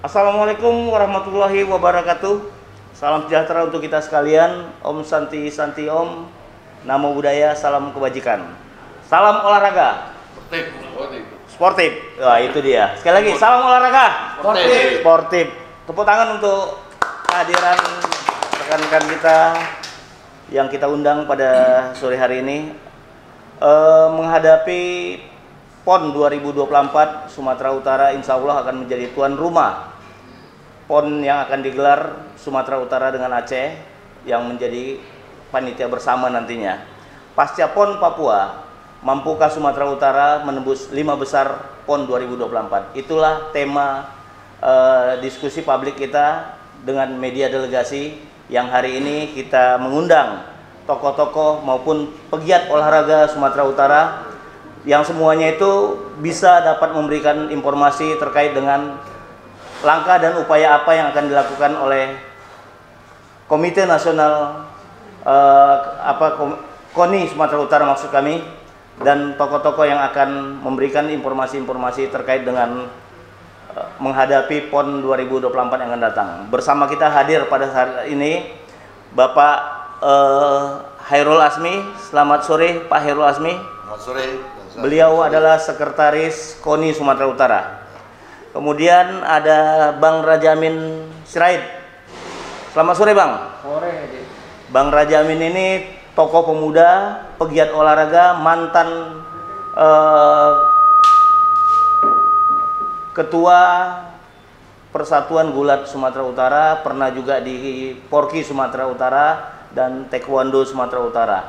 Assalamualaikum warahmatullahi wabarakatuh. Salam sejahtera untuk kita sekalian. Om Santi Santi Om. Namo Buddhaya, salam kebajikan. Salam olahraga. Sportif. Wah, itu dia. Sekali lagi, salam olahraga. Sportif. Tepuk tangan untuk kehadiran rekan-rekan kita yang kita undang pada sore hari ini menghadapi PON 2024 Sumatera Utara. Insya Allah akan menjadi tuan rumah PON yang akan digelar Sumatera Utara dengan Aceh yang menjadi panitia bersama nantinya. Pasca PON Papua, mampukah Sumatera Utara menembus 5 besar PON 2024? Itulah tema diskusi publik kita dengan media delegasi yang hari ini kita mengundang tokoh-tokoh maupun pegiat olahraga Sumatera Utara yang semuanya itu bisa dapat memberikan informasi terkait dengan langkah dan upaya apa yang akan dilakukan oleh Komite Nasional KONI Sumatera Utara maksud kami, dan tokoh-tokoh yang akan memberikan informasi-informasi terkait dengan menghadapi PON 2024 yang akan datang. Bersama kita hadir pada saat ini Bapak Hairul Asmi. Selamat sore Pak Hairul Asmi. Selamat sore. Beliau adalah Sekretaris KONI Sumatera Utara. Kemudian ada Bang Rajamin Sirait. Selamat sore Bang. Sore. Bang Rajamin ini tokoh pemuda, pegiat olahraga, mantan Ketua Persatuan Gulat Sumatera Utara, pernah juga di Porki Sumatera Utara dan Taekwondo Sumatera Utara.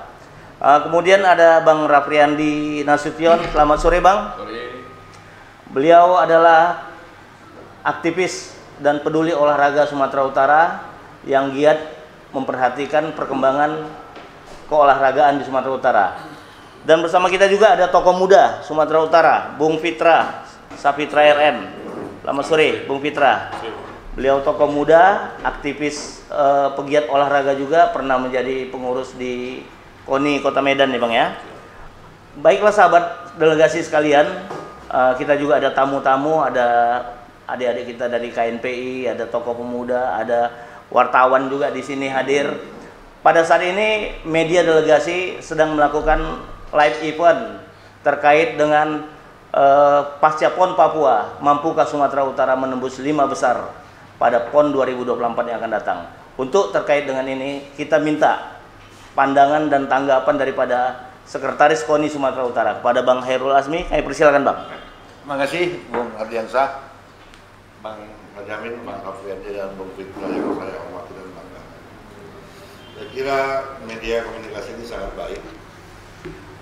Kemudian ada Bang Rafriandi Nasution. Selamat sore Bang. Sore. Beliau adalah aktivis dan peduli olahraga Sumatera Utara yang giat memperhatikan perkembangan keolahragaan di Sumatera Utara. Dan bersama kita juga ada tokoh muda Sumatera Utara, Bung Fitra Sapitra RN. Selamat sore Bung Fitra. Beliau tokoh muda, aktivis pegiat olahraga juga, pernah menjadi pengurus di KONI Kota Medan nih Bang ya. Baiklah sahabat delegasi sekalian, kita juga ada tamu-tamu, ada adik-adik kita dari KNPI, ada tokoh pemuda, ada wartawan juga di sini hadir. Pada saat ini media delegasi sedang melakukan live event terkait dengan pasca PON Papua, mampukah Sumatera Utara menembus 5 besar pada PON 2024 yang akan datang. Untuk terkait dengan ini kita minta pandangan dan tanggapan daripada Sekretaris KONI Sumatera Utara kepada Bang Hairul Asmi. Kami persilakan Bang. Terima kasih Bung Ardiansah, Bang Rajamin, Bang Rafriandi, dan Bung Fitra yang saya hormati dan banggakan. Saya kira media komunikasi ini sangat baik.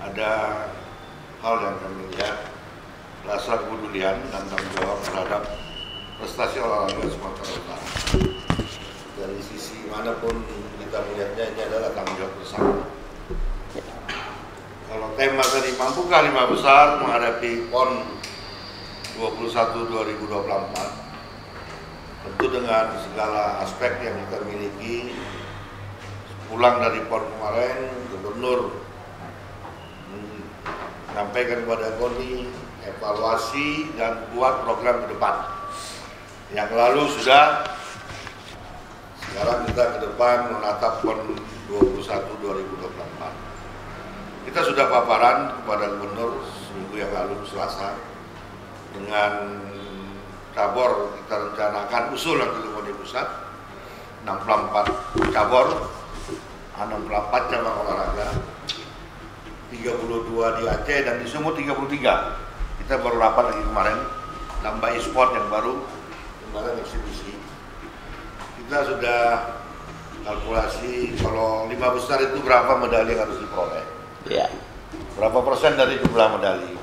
Ada hal yang kami lihat, rasa kepedulian dan tanggung jawab terhadap prestasi olahraga Sumatera Utara. Dari sisi manapun kita melihatnya, ini adalah tanggung jawab bersama. Kalau tema tadi, mampukah 5 besar menghadapi PON 21 2024, tentu dengan segala aspek yang kita miliki. Pulang dari PON kemarin, Gubernur menyampaikan kepada KONI evaluasi dan buat program ke depan. Yang lalu sudah, sekarang kita ke depan menatap PON 21 2024. Kita sudah paparan kepada Gubernur seminggu yang lalu Selasa, dengan cabur kita rencanakan usul yang dilakukan di pusat 64 cabur, 64 cabang olahraga, 32 di Aceh dan di Sumut 33. Kita baru rapat lagi kemarin, nambah e-sport yang baru kemarin eksibisi. Kita sudah kalkulasi kalau 5 besar itu berapa medali yang harus diperoleh, berapa persen dari jumlah medali.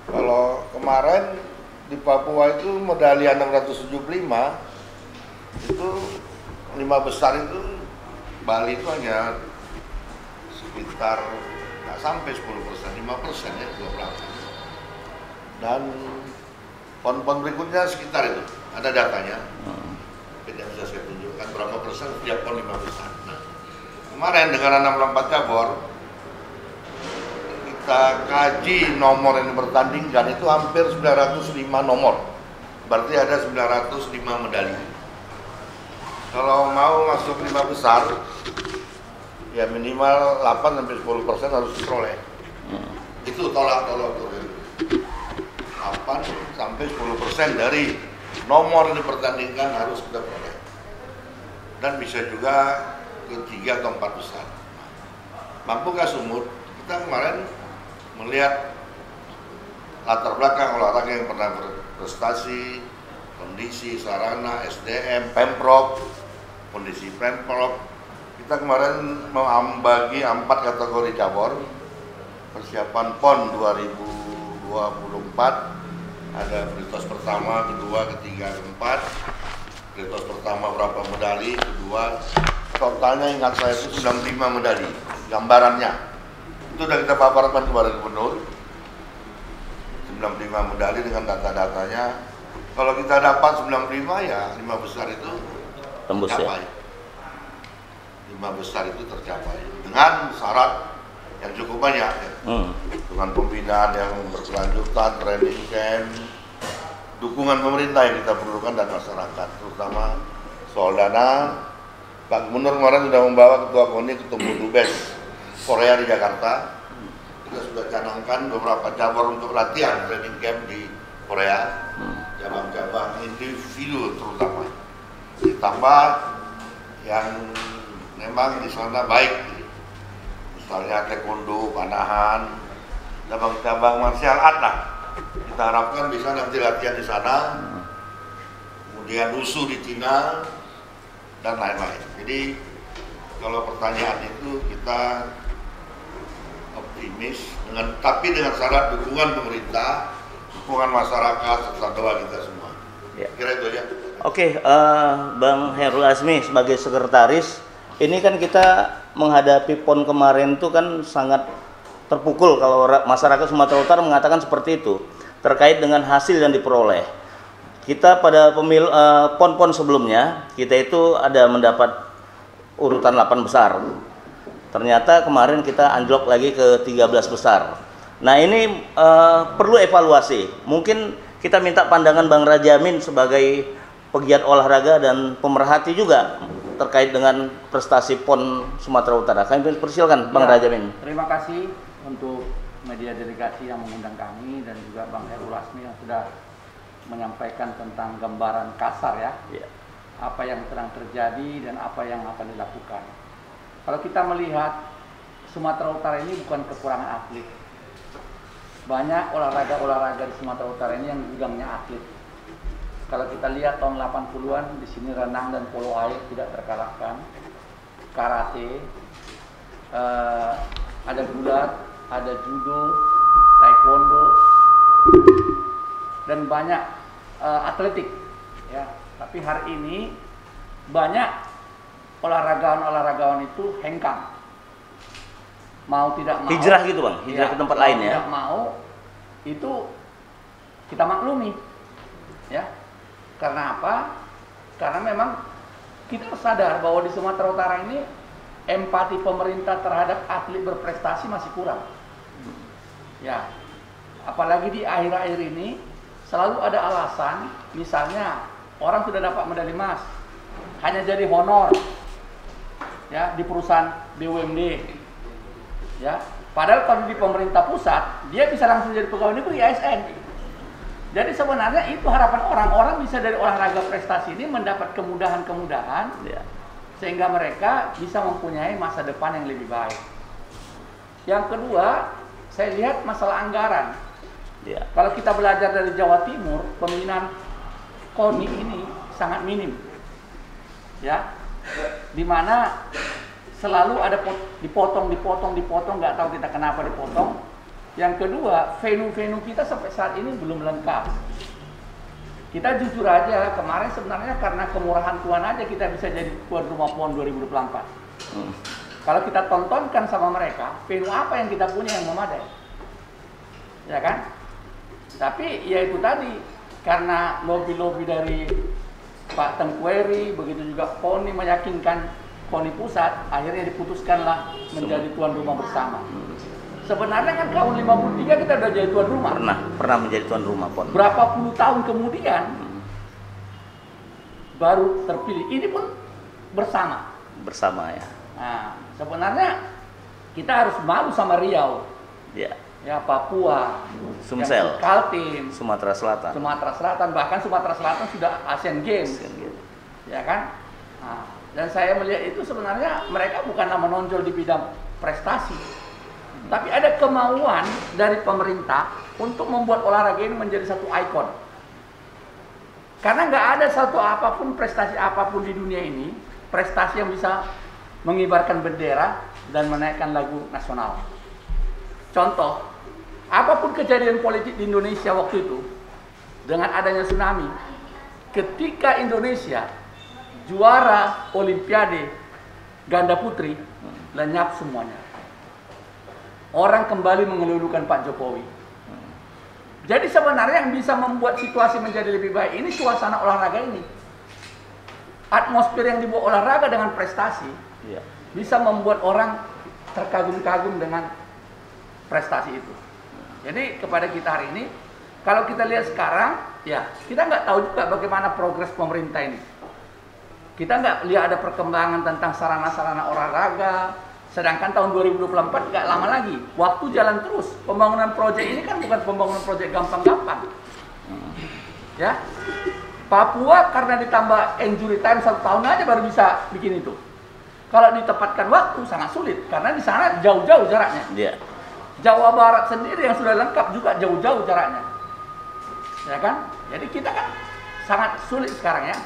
Kalau kemarin di Papua itu medali 675, itu 5 besar itu Bali itu hanya sekitar nggak sampai 10%, 5% ya, 12. Dan PON-PON berikutnya sekitar itu, ada datanya. Tidak bisa saya tunjukkan berapa persen setiap PON 5 besar. Nah, kemarin dengan 64 cabur, kita kaji nomor yang bertandingkan itu hampir 905 nomor. berarti ada 905 medali. Kalau mau masuk 5 besar, ya minimal 8-10% harus diperoleh. Itu tolak tuh. 8-10% dari nomor yang dipertandingkan harus kita peroleh. Dan bisa juga ke 3 atau 4 besar. Mampukah Sumut? Kita kemarin melihat latar belakang olahraga yang pernah berprestasi, kondisi, sarana, SDM, Pemprov, kondisi Pemprov. Kita kemarin membagi 4 kategori cabur. Persiapan PON 2024 ada prioritas pertama, kedua, ketiga, keempat. Prioritas pertama berapa medali, kedua totalnya ingat saya itu 95 medali gambarannya. Itu sudah kita paparkan kepada gubernur. 95 medali dengan data-datanya. Kalau kita dapat 95 ya 5 besar itu tembus tercapai. Ya. 5 besar itu tercapai dengan syarat yang cukup banyak ya. Dengan pembinaan yang berkelanjutan, training camp, dukungan pemerintah yang kita perlukan dan masyarakat, terutama soal dana. Pak Gubernur kemarin sudah membawa Ketua KONI ketemu Dubes Korea di Jakarta. Kita sudah canangkan beberapa cabur untuk latihan training camp di Korea, cabang-cabang individu terutama. Ditambah yang memang di sana baik, misalnya taekwondo, panahan, cabang-cabang martial art lah. Kita harapkan bisa nanti latihan di sana, kemudian wushu di Cina dan lain-lain. Jadi kalau pertanyaan itu kita optimis tapi dengan syarat dukungan pemerintah, dukungan masyarakat serta doa kita semua. Ya. Kira itu ya. Oke, Bang Hairul Azmi sebagai sekretaris, ini kan kita menghadapi PON kemarin itu kan sangat terpukul kalau masyarakat Sumatera Utara mengatakan seperti itu terkait dengan hasil yang diperoleh. Kita pada PON-PON sebelumnya kita itu ada mendapat urutan 8 besar. Ternyata kemarin kita anjlok lagi ke 13 besar. Nah ini perlu evaluasi. Mungkin kita minta pandangan Bang Rajamin sebagai pegiat olahraga dan pemerhati juga terkait dengan prestasi PON Sumatera Utara. Kami persilakan Bang Rajamin. Terima kasih untuk media delegasi yang mengundang kami dan juga Bang Hairul Azmi yang sudah menyampaikan tentang gambaran kasar ya. Apa yang sedang terjadi dan apa yang akan dilakukan. Kalau kita melihat Sumatera Utara ini bukan kekurangan atlet. Banyak olahraga-olahraga di Sumatera Utara ini yang bidangnya atlet. Kalau kita lihat tahun 80-an di sini renang dan polo air tidak terkalahkan. Karate, ada gulat, ada judo, taekwondo, dan banyak atletik ya. Tapi hari ini banyak olahragawan itu hengkang, mau tidak mau hijrah gitu Bang, hijrah ke tempat lain ya. Tidak mau itu kita maklumi ya. Karena apa? Karena memang kita sadar bahwa di Sumatera Utara ini empati pemerintah terhadap atlet berprestasi masih kurang ya. Apalagi di akhir-akhir ini selalu ada alasan, misalnya orang sudah dapat medali emas hanya jadi honor ya di perusahaan BUMD ya. Padahal kalau di pemerintah pusat dia bisa langsung jadi pegawai negeri ASN. Jadi sebenarnya itu harapan orang bisa dari olahraga prestasi ini mendapat kemudahan-kemudahan ya, sehingga mereka bisa mempunyai masa depan yang lebih baik. Yang kedua, saya lihat masalah anggaran. Ya. Kalau kita belajar dari Jawa Timur, pembinaan KONI ini sangat minim, ya, dimana selalu ada dipotong, nggak tahu kita kenapa dipotong. Yang kedua, venue-venue kita sampai saat ini belum lengkap. Kita jujur aja, kemarin sebenarnya karena kemurahan Tuhan aja kita bisa jadi tuan rumah PON 2024. Kalau kita tontonkan sama mereka, venue apa yang kita punya yang memadai, ya kan? Tapi ya itu tadi, karena lobby-lobby dari Pak Tengkueri, begitu juga KONI meyakinkan KONI pusat, akhirnya diputuskanlah menjadi tuan rumah bersama. Sebenarnya kan tahun 53 kita udah jadi tuan rumah. Pernah menjadi tuan rumah PON. Berapa puluh tahun kemudian baru terpilih. Ini pun bersama. Bersama ya. Nah, sebenarnya kita harus malu sama Riau, Ya. ya Papua, Sumsel, Kaltim, Sumatera Selatan. Sumatera Selatan, bahkan Sumatera Selatan sudah Asian Games, ya kan? Nah, dan saya melihat itu sebenarnya mereka bukanlah menonjol di bidang prestasi, tapi ada kemauan dari pemerintah untuk membuat olahraga ini menjadi satu ikon. Karena nggak ada satu apapun, prestasi apapun di dunia ini, prestasi yang bisa mengibarkan bendera dan menaikkan lagu nasional. Contoh, apapun kejadian politik di Indonesia waktu itu, dengan adanya tsunami, ketika Indonesia juara Olimpiade ganda putri, lenyap semuanya. Orang kembali mengelulukan Pak Jokowi. Jadi sebenarnya yang bisa membuat situasi menjadi lebih baik ini suasana olahraga ini. Atmosfer yang dibuat olahraga dengan prestasi bisa membuat orang terkagum-kagum dengan prestasi itu. Jadi kepada kita hari ini, kalau kita lihat sekarang, ya kita nggak tahu juga bagaimana progres pemerintah ini. Kita nggak lihat ada perkembangan tentang sarana-sarana olahraga. Sedangkan tahun 2024 nggak lama lagi, waktu jalan terus. Pembangunan proyek ini kan bukan pembangunan proyek gampang-gampang. Ya, Papua karena ditambah injury time 1 tahun aja baru bisa bikin itu. Kalau ditempatkan waktu sangat sulit karena di sana jauh-jauh jaraknya. Yeah. Jawa Barat sendiri yang sudah lengkap juga jauh-jauh jaraknya, ya kan? Jadi kita kan sangat sulit sekarang ya.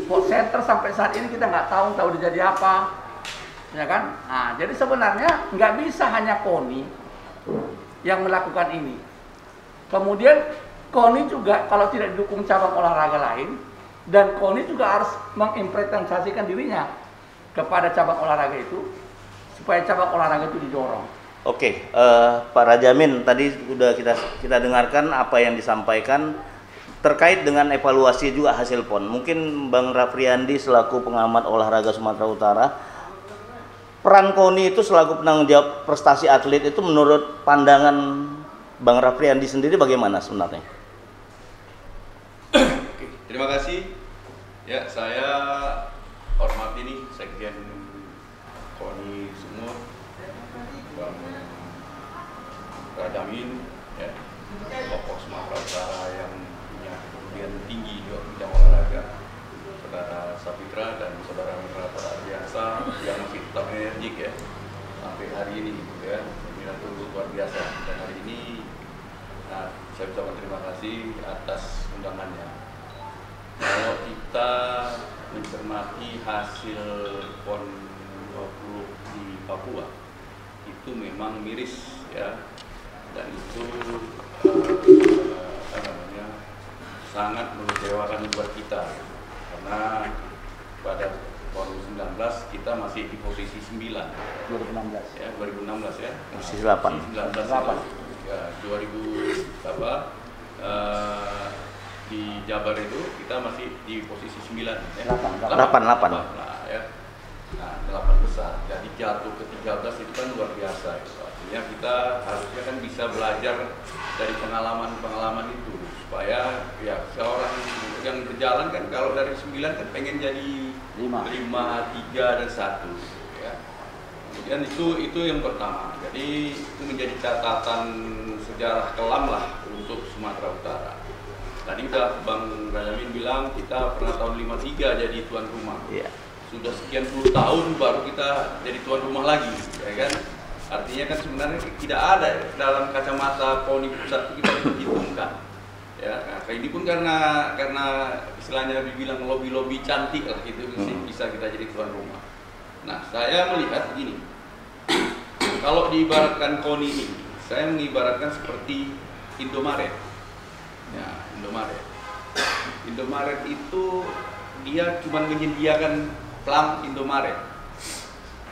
Sport center sampai saat ini kita nggak tahu jadi apa, ya kan? Nah, jadi sebenarnya nggak bisa hanya KONI yang melakukan ini. Kemudian KONI juga kalau tidak didukung cabang olahraga lain, dan KONI juga harus mengimplementasikan dirinya kepada cabang olahraga itu supaya cabang olahraga itu didorong. Oke, Pak Rajamin, tadi sudah kita dengarkan apa yang disampaikan terkait dengan evaluasi juga hasil PON. Mungkin Bang Rafriandi selaku pengamat olahraga Sumatera Utara, peran KONI itu selaku penanggung jawab prestasi atlet itu menurut pandangan Bang Rafriandi sendiri bagaimana sebenarnya? Oke, terima kasih. Ya, saya hormati nih Sekjen KONI Sumut, Bang Rajamin, ya, tokoh Sumatera Utara yang punya kemudian tinggi di bidang olahraga, Saudara Sapitra dan Saudara Mitra Ardiansa yang masih tetap energik ya sampai hari ini, gitu ya. Ini itu luar biasa dan hari ini saya ucapkan terima kasih atas undangannya. Kalau kita mencermati hasil PON 20 di Papua itu memang miris ya, dan itu sangat mengecewakan buat kita karena pada PON 19 kita masih di posisi 9 2016 ya, 2016 ya, Posisi 8. 19 ya, 2000 di Jabar itu kita masih di posisi 9 ya. 8 Nah, ya. Nah, 8 besar. Jadi jatuh ke 13 itu kan luar biasa itu. Artinya kita harusnya kan bisa belajar dari pengalaman-pengalaman itu supaya ya seorang yang berjalan kan kalau dari 9 kan pengen jadi 5, 3 dan 1 ya. Kemudian itu yang pertama. Jadi itu menjadi catatan sejarah kelam lah untuk Sumatera Utara. Tadi udah Bang Rajamin bilang kita pernah tahun 53 jadi tuan rumah. Yeah. Sudah sekian puluh tahun baru kita jadi tuan rumah lagi, ya kan? Artinya kan sebenarnya tidak ada dalam kacamata KONI pusat kita diperhitungkan. Ya, nah, ini pun karena istilahnya dibilang lobby cantik lah itu bisa kita jadi tuan rumah. Nah, saya melihat begini. Kalau diibaratkan KONI ini, saya mengibaratkan seperti Indomaret. Ya, Indomaret itu dia cuma menyediakan plam Indomaret.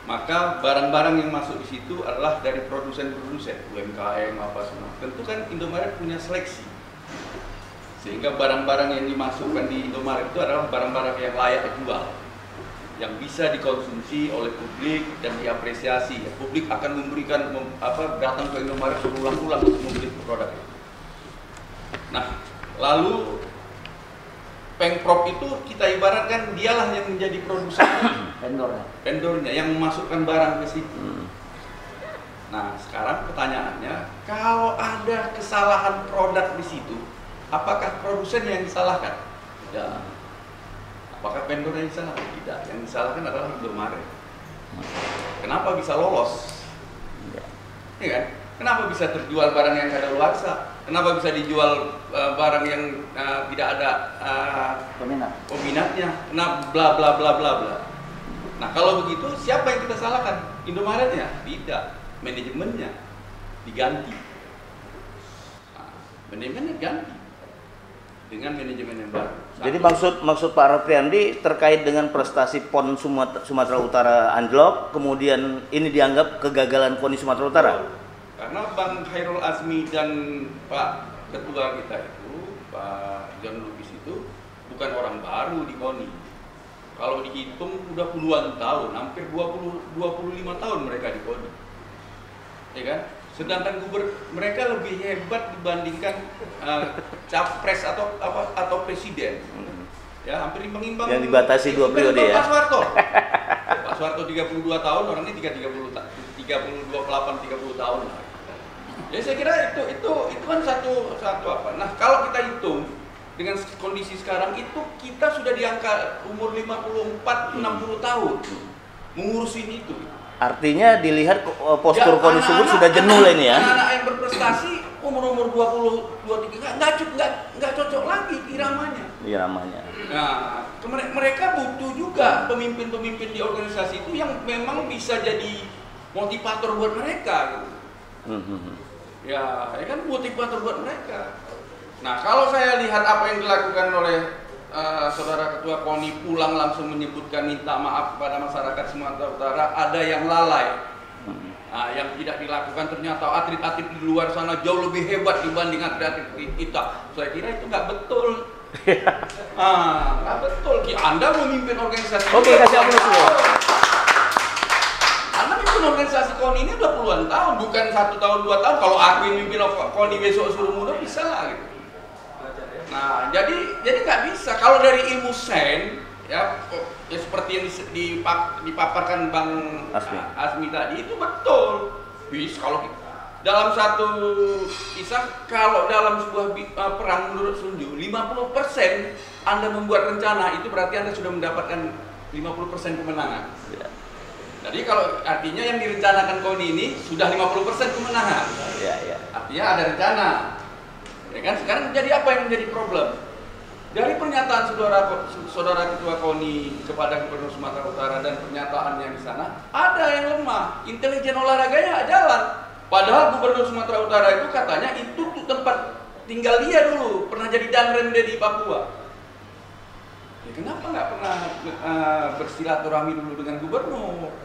Maka barang-barang yang masuk di situ adalah dari produsen-produsen, UMKM apa semua. Tentu kan Indomaret punya seleksi. Sehingga barang-barang yang dimasukkan di Indomaret itu adalah barang-barang yang layak dijual, yang bisa dikonsumsi oleh publik dan diapresiasi. Publik akan memberikan datang ke Indomaret berulang-ulang untuk membeli produk itu. Nah, lalu Pengprov itu kita ibaratkan dialah yang menjadi produsen, vendornya yang memasukkan barang ke situ. Nah, sekarang pertanyaannya, kalau ada kesalahan produk di situ, apakah produsen yang disalahkan? Tidak. Apakah vendor yang disalahkan? Tidak. Yang disalahkan adalah Indomaret. Kenapa bisa lolos? Iya kan? Kenapa bisa terjual barang yang kadaluarsa? Kenapa bisa dijual barang yang tidak ada peminatnya? Kenapa bla bla bla bla bla. Nah, kalau begitu siapa yang kita salahkan? Indomaretnya? Tidak. Manajemennya diganti. Nah, manajemennya ganti dengan manajemen yang baru. Jadi maksud Pak Rapriandi terkait dengan prestasi PON Sumatera Utara anjlok, kemudian ini dianggap kegagalan KONI Sumatera Utara. Karena Bang Khairul Azmi dan Pak Ketua kita itu, Pak John Lubis itu bukan orang baru di KONI. Kalau dihitung udah puluhan tahun, hampir 25 tahun mereka di KONI. Ya kan? Sedangkan mereka lebih hebat dibandingkan capres atau presiden. Ya, hampir imbang-imbang. Yang dibatasi 2 periode ya. Pak Soeharto. Pak Soeharto 32 tahun, orang ini 30 tahun. Ya saya kira itu kan satu apa. Nah, kalau kita hitung dengan kondisi sekarang itu kita sudah di angka umur 54 60 tahun mengurusin itu. Artinya dilihat postur KONI Sumut sudah jenuh lah ini ya. Anak-anak yang berprestasi umur 20 23 nggak cocok lagi iramanya. Iramanya. Nah, mereka butuh juga pemimpin-pemimpin di organisasi itu yang memang bisa jadi motivator buat mereka gitu. Ya kan motivator buat mereka. Nah, kalau saya lihat apa yang dilakukan oleh Saudara Ketua KONI pulang langsung menyebutkan minta maaf kepada masyarakat Sumatera Utara, ada yang lalai. Nah, yang tidak dilakukan ternyata atlet-atlet di luar sana jauh lebih hebat dibanding atlet-atlet kita. Saya kira itu nggak betul. Nggak betul. Anda memimpin organisasi. Oke, kasih aplaus semua. Anda memimpin organisasi KONI ini udah puluhan tahun, bukan 1 tahun 2 tahun. Kalau aku yang memimpin KONI besok suruh muda bisa lah gitu. Nah, jadi nggak bisa. Kalau dari ilmu sains ya seperti yang dipaparkan Bang Azmi tadi itu betul. Bis kalau dalam satu kisah, kalau dalam sebuah perang menurut Sun Tzu 50% Anda membuat rencana, itu berarti Anda sudah mendapatkan 50% kemenangan. Jadi kalau artinya yang direncanakan KONI ini sudah 50% kemenangan. Artinya ada rencana. Ya kan, sekarang jadi apa yang menjadi problem? Dari pernyataan saudara Ketua KONI kepada Gubernur Sumatera Utara dan pernyataannya di sana, ada yang lemah, intelijen olahraganya jalan. Padahal Gubernur Sumatera Utara itu katanya itu tempat tinggal dia dulu, pernah jadi danrem di Papua. Ya kenapa nggak pernah bersilaturahmi dulu dengan Gubernur?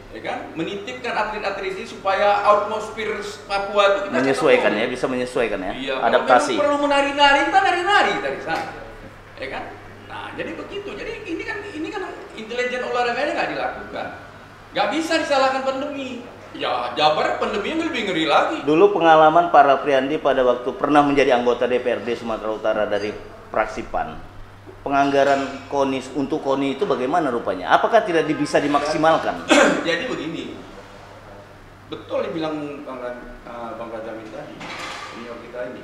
Ya kan, menitipkan atlet-atlet ini supaya atmosfer Papua itu kita menyesuaikan ya, bisa menyesuaikan ya, iya, adaptasi. Perlu menari-nari, kita nari-nari dari sana, ya kan? Nah, jadi begitu. Jadi ini kan intelijen olahraganya nggak dilakukan, nggak bisa disalahkan pandemi. Ya, Jabar pandeminya lebih ngeri lagi. Dulu pengalaman Pak Rapriandi pada waktu pernah menjadi anggota DPRD Sumatera Utara dari fraksi PAN. Penganggaran KONI untuk KONI itu bagaimana rupanya? Apakah tidak bisa dimaksimalkan? Jadi begini, betul dibilang Bang Rajamin tadi, senior kita ini.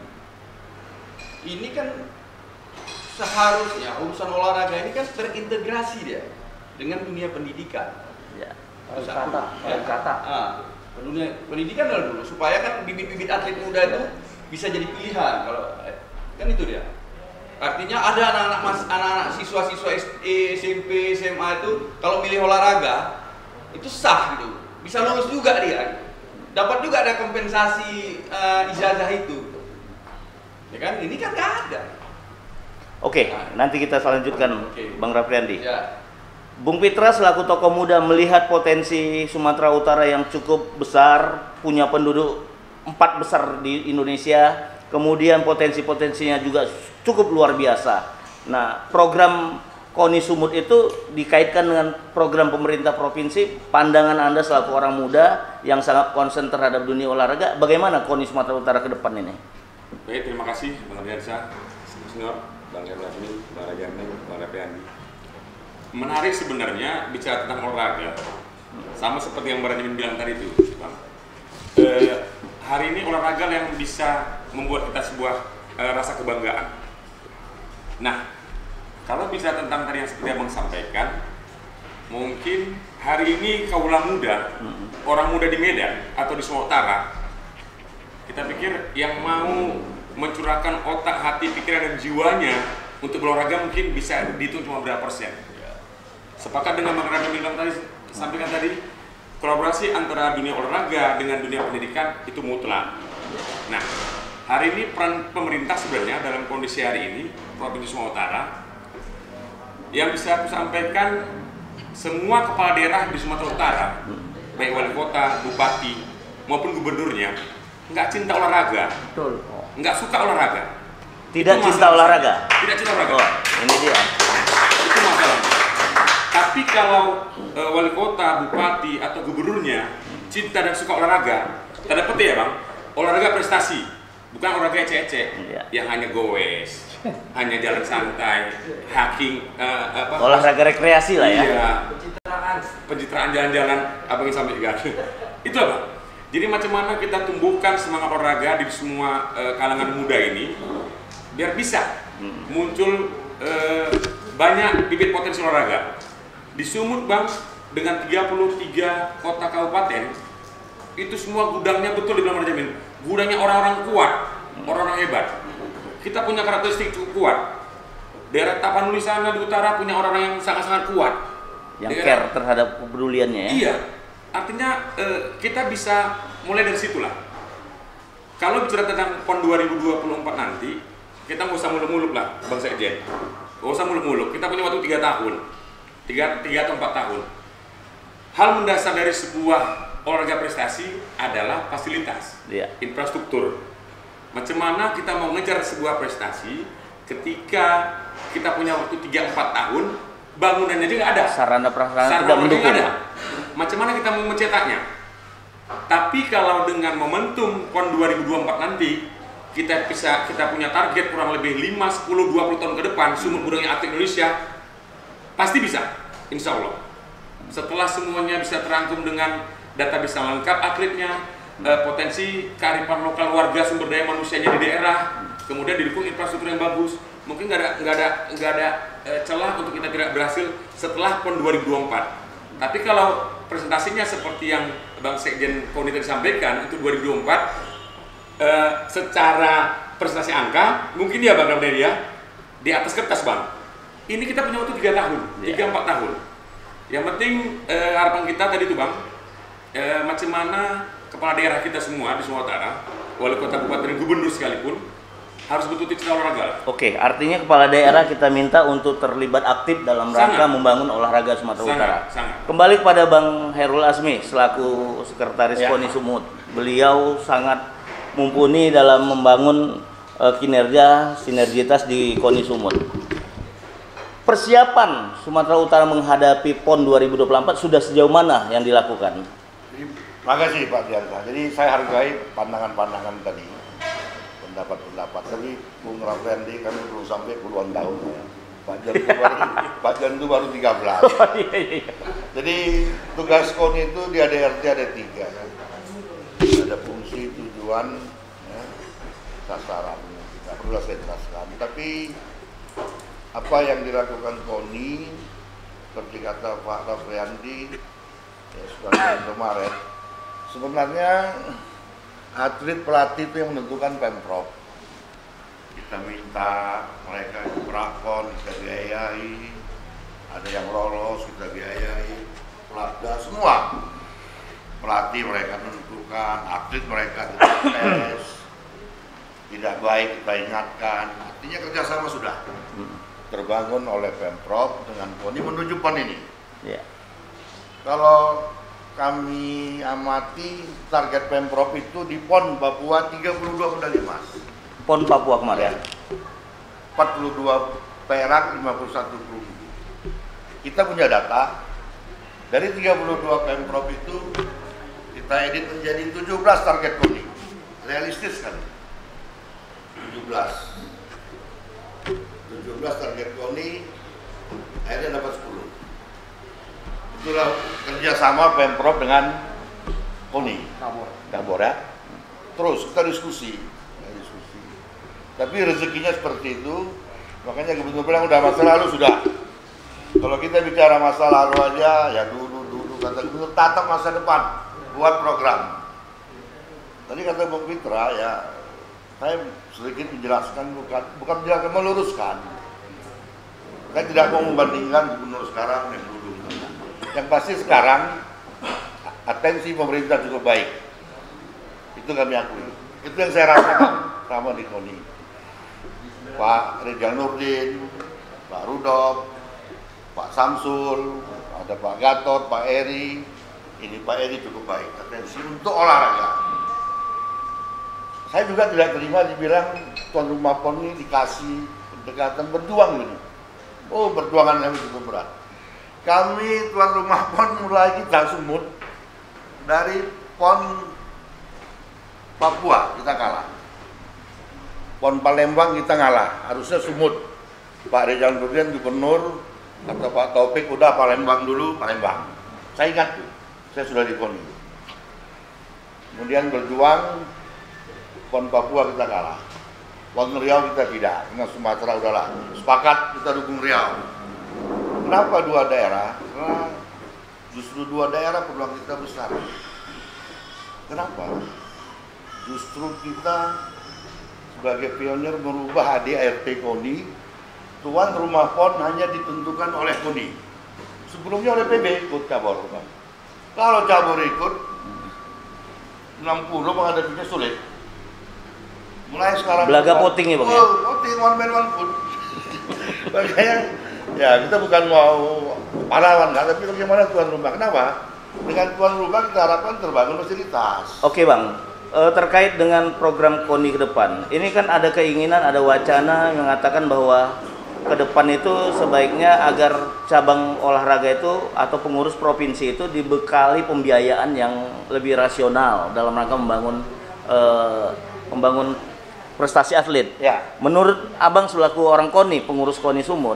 Ini kan seharusnya urusan olahraga ini kan terintegrasi dia dengan dunia pendidikan. Ya. Dunia pendidikan dulu supaya kan bibit-bibit atlet muda itu bisa jadi pilihan. Kalau kan itu dia. Artinya ada anak-anak siswa-siswa SMP, SMA itu kalau milih olahraga itu sah gitu, bisa lulus juga dia, dapat juga ada kompensasi ijazah itu, ya kan? Ini kan nggak ada. Oke, nanti kita lanjutkan, Bang Rapriandi. Ya. Bung Pitra selaku tokoh muda melihat potensi Sumatera Utara yang cukup besar, punya penduduk 4 besar di Indonesia. Kemudian potensi-potensinya juga cukup luar biasa. Nah, program KONI Sumut itu dikaitkan dengan program pemerintah provinsi. Pandangan Anda selaku orang muda yang sangat konsen terhadap dunia olahraga, bagaimana KONI Sumatera Utara ke depan ini? Baik, terima kasih Bang Ardiansyah, senior. Bang Erlasmi, Bang Rajamin, Bang Rapiandi. Menarik sebenarnya bicara tentang olahraga. Sama seperti yang Bang Rajamin bilang tadi itu, Bang. Hari ini olahraga yang bisa membuat kita sebuah rasa kebanggaan. Nah, kalau bicara tentang tadi yang seperti Abang sampaikan, mungkin hari ini kaula muda, orang muda di Medan atau di Sumatera Utara, kita pikir yang mau mencurahkan otak, hati, pikiran, dan jiwanya untuk berolahraga mungkin bisa dihitung cuma berapa persen. Sepakat dengan Bang Rajamin bilang tadi, sampaikan tadi, kolaborasi antara dunia olahraga dengan dunia pendidikan itu mutlak. Nah, hari ini peran pemerintah sebenarnya dalam kondisi hari ini Provinsi Sumatera Utara, yang bisa aku sampaikan, semua kepala daerah di Sumatera Utara, baik wali kota, bupati maupun gubernurnya, nggak cinta olahraga, nggak suka olahraga. Tidak cinta olahraga. Tidak cinta olahraga. Oh, ini dia. Itu masalahnya. Tapi kalau wali kota, bupati atau gubernurnya cinta dan suka olahraga, tanda petik ya Bang, olahraga prestasi, bukan olahraga ecek-ecek yang hanya goes, hanya jalan santai, hiking, olahraga rekreasi lah ya. Iya, pencitraan jalan-jalan, abang yang sampaikan. Itu apa? Jadi macam mana kita tumbuhkan semangat olahraga di semua kalangan muda ini, biar bisa muncul banyak bibit potensi olahraga. Di Sumut Bang, dengan 33 kota kabupaten, itu semua gudangnya betul dibilang Rajamin, gudangnya orang-orang kuat, orang-orang hebat. Kita punya karakteristik cukup kuat. Daerah Tapanuli sana di utara punya orang-orang yang sangat-sangat kuat, yang care terhadap kepeduliannya ya. Iya, artinya kita bisa mulai dari situlah. Kalau bicara tentang PON 2024 nanti, kita nggak usah muluk-muluk lah Bang Sekjen, nggak usah muluk-muluk, kita punya waktu 3 tahun, 3 atau 4 tahun. Hal mendasar dari sebuah olahraga prestasi adalah fasilitas, infrastruktur. Macam mana kita mau ngejar sebuah prestasi ketika kita punya waktu 3-4 tahun, bangunannya juga ada, sarana prasarana tidak mendukung. Ada. Macam mana kita mau mencetaknya? Tapi kalau dengan momentum PON 2024 nanti, kita punya target kurang lebih 5, 10, 20 tahun ke depan, Sumut gudangnya atlet Indonesia, pasti bisa, insya Allah. Setelah semuanya bisa terangkum dengan data bisa lengkap atletnya, potensi kearifan lokal warga, sumber daya manusianya di daerah, kemudian didukung infrastruktur yang bagus, mungkin nggak ada celah untuk kita tidak berhasil setelah PON 2024. Tapi kalau presentasinya seperti yang Bang Sekjen Koni tadi sampaikan, itu 2024, secara presentasi angka mungkin ya Bang Ramdan ya di atas kertas Bang. Ini kita punya waktu 3 tahun, 3-4 tahun. Yang penting harapan kita tadi itu Bang, macam mana kepala daerah kita semua di Sumatera Utara, wali kota, bupati, dan gubernur sekalipun harus betul-betul cinta olahraga. Oke, artinya kepala daerah kita minta untuk terlibat aktif dalam rangka membangun olahraga Sumatera Utara. Kembali kepada Bang Hairul Asmi selaku Sekretaris KONI Sumut. Beliau sangat mumpuni dalam membangun kinerja sinergitas di KONI Sumut. Persiapan Sumatera Utara menghadapi PON 2024 sudah sejauh mana yang dilakukan? Terima kasih Pak Diansa. Jadi saya hargai pandangan-pandangan tadi, pendapat-pendapat. Tapi Bung Raffendi kami belum sampai puluhan tahun. Pak Jan itu baru 13. Jadi tugas KONI itu di ADRT ada 3 kan. Ada fungsi, tujuan, ya, sasaran. Tidak perlu saya jelaskan. Tapi apa yang dilakukan KONI seperti kata Pak Raffendi ya, kemarin, sebenarnya atlet pelatih itu yang menentukan Pemprov. Kita minta mereka prakon, kita biayai, ada yang lolos kita biayai, pelatih semua pelatih mereka menentukan, atlet mereka tidak tes, tidak baik kita ingatkan. Artinya kerjasama sudah terbangun oleh Pemprov dengan KONI menuju PON ini. Kalau kami amati target Pemprov itu di PON Papua 32 medali emas. PON Papua kemarin. 42 perak, 51 perunggu. Kita punya data dari 32 Pemprov itu kita edit menjadi 17 target KONI. Realistis kan? 17 12 target KONI, akhirnya dapat 10. Itulah kerjasama Pemprov dengan KONI, Kabor ya. Terus kita diskusi. Tapi rezekinya seperti itu, makanya gubernur bilang udah masa lalu sudah. Kalau kita bicara masa lalu aja, ya dulu kata gubernur tatap masa depan, buat program. Tadi kata Bung Fitra ya, saya sedikit menjelaskan bukan menjelaskan, meluruskan. Saya tidak mau membandingkan gubernur sekarang yang dulu. Yang pasti sekarang atensi pemerintah cukup baik. Itu kami akui. Itu yang saya rasakan sama di KONI. Pak Rizal Nurdin, Pak Rudolf, Pak Samsul, ada Pak Gatot, Pak Eri. Ini Pak Eri cukup baik. Atensi untuk olahraga. Saya juga tidak terima dibilang tuan rumah PON ini dikasih pendekatan berjuang ini. Oh, perjuangan kami cukup berat. Kami tuan rumah PON mulai kita Sumut dari PON Papua kita kalah. PON Palembang kita ngalah, harusnya Sumut. Pak Rizal Nurdin gubernur atau Pak Taufik udah Palembang dulu, Palembang. Saya ingat tuh, saya sudah di PON itu. Kemudian berjuang PON Papua kita kalah. PON Riau kita tidak, dengan Sumatera udahlah. Sepakat kita dukung Riau. Kenapa dua daerah? Karena justru dua daerah peluang kita besar. Kenapa? Justru kita sebagai pionir merubah ADART KONI, tuan rumah PON hanya ditentukan oleh KONI. Sebelumnya oleh PB ikut cabur. Kalau cabur ikut 60 menghadapinya sulit. Mulai sekarang belaga voting ya Bang ya? Voting one man one vote. Makanya ya kita bukan mau pahlawan kan, tapi bagaimana tuan rumah? Kenapa? Dengan tuan rumah kita harapkan terbangun fasilitas. Oke Bang, terkait dengan program KONI ke depan, ini kan ada keinginan, ada wacana yang mengatakan bahwa ke depan itu sebaiknya agar cabang olahraga itu atau pengurus provinsi itu dibekali pembiayaan yang lebih rasional dalam rangka membangun prestasi atlet. Ya. Menurut Abang selaku orang KONI, pengurus KONI Sumut,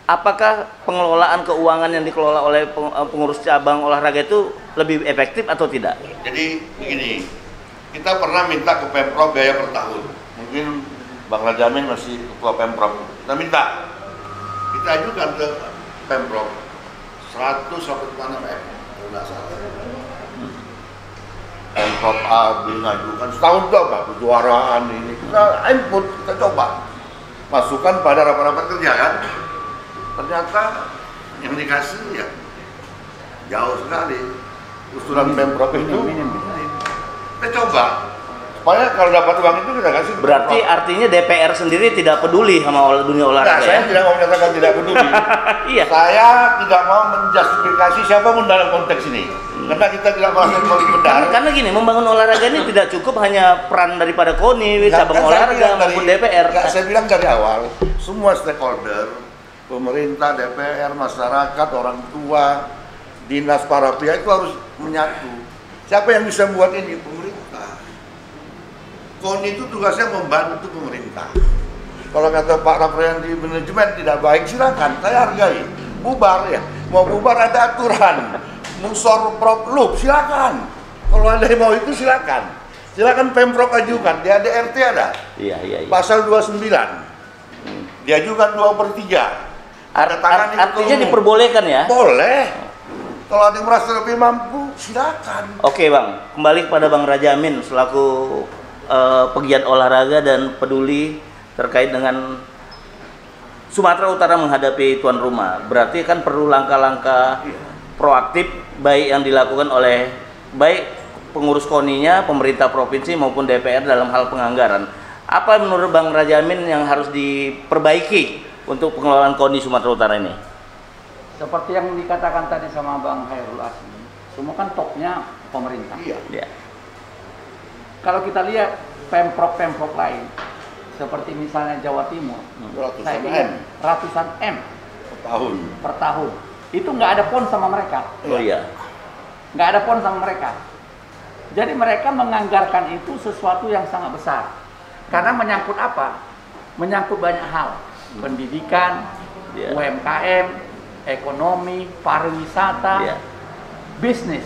apakah pengelolaan keuangan yang dikelola oleh pengurus cabang olahraga itu lebih efektif atau tidak? Jadi begini, kita pernah minta ke Pemprov biaya per tahun. Mungkin Bang Rajamin masih ketua Pemprov. Kita minta, kita ajukan ke Pemprov 186 M, kalau nggak salah. Pemprov A mengajukan setahun itu apa? Kejuaraan ini. Kita input, kita coba masukkan pada rapat-rapat kerja kan. Ternyata yang dikasih ya jauh sekali. Usulan Pemprov itu kita coba supaya kalau dapat uang itu kita kasih. Berarti artinya DPR sendiri tidak peduli sama dunia olahraga. Nah, saya tidak mau menyatakan tidak peduli. Iya. Saya tidak mau menjustifikasi siapapun dalam konteks ini. Karena kita tidak merasa paling benar. Karena gini, membangun olahraga ini tidak cukup hanya peran daripada KONI, cabang olahraga maupun DPR. Saya bilang dari awal, semua stakeholder, pemerintah, DPR, masyarakat, orang tua, dinas, para pihak itu harus menyatu. Siapa yang bisa membuat ini? Pemerintah. KONI itu tugasnya membantu pemerintah. Kalau kata Pak Rafael di manajemen tidak baik, silakan, saya hargai. Bubar ya, mau bubar ada aturan. Musor Prop Loop, silakan. Kalau ada yang mau itu silakan. Silakan Pemprov ajukan, di ADART ada. Iya. Pasal 29. Diajukan 2/3. Artinya diperbolehkan ya? Boleh. Kalau ada yang merasa lebih mampu, silakan. Oke Bang, kembali kepada Bang Rajamin selaku pegiat olahraga dan peduli terkait dengan Sumatera Utara menghadapi tuan rumah. Berarti kan perlu langkah-langkah proaktif baik yang dilakukan oleh baik pengurus KONI-nya, pemerintah provinsi maupun DPR dalam hal penganggaran. Apa menurut Bang Rajamin yang harus diperbaiki untuk pengelolaan KONI Sumatera Utara ini? Seperti yang dikatakan tadi sama Bang Hairul Asmi, semua kan topnya pemerintah. Iya. Ya. Kalau kita lihat Pemprov lain, seperti misalnya Jawa Timur, saya ingat ratusan M per tahun. Itu nggak ada PON sama mereka. Oh iya. Nggak ada PON sama mereka. Jadi mereka menganggarkan itu sesuatu yang sangat besar. Karena menyangkut apa? Menyangkut banyak hal. pendidikan, UMKM, ekonomi, pariwisata, bisnis.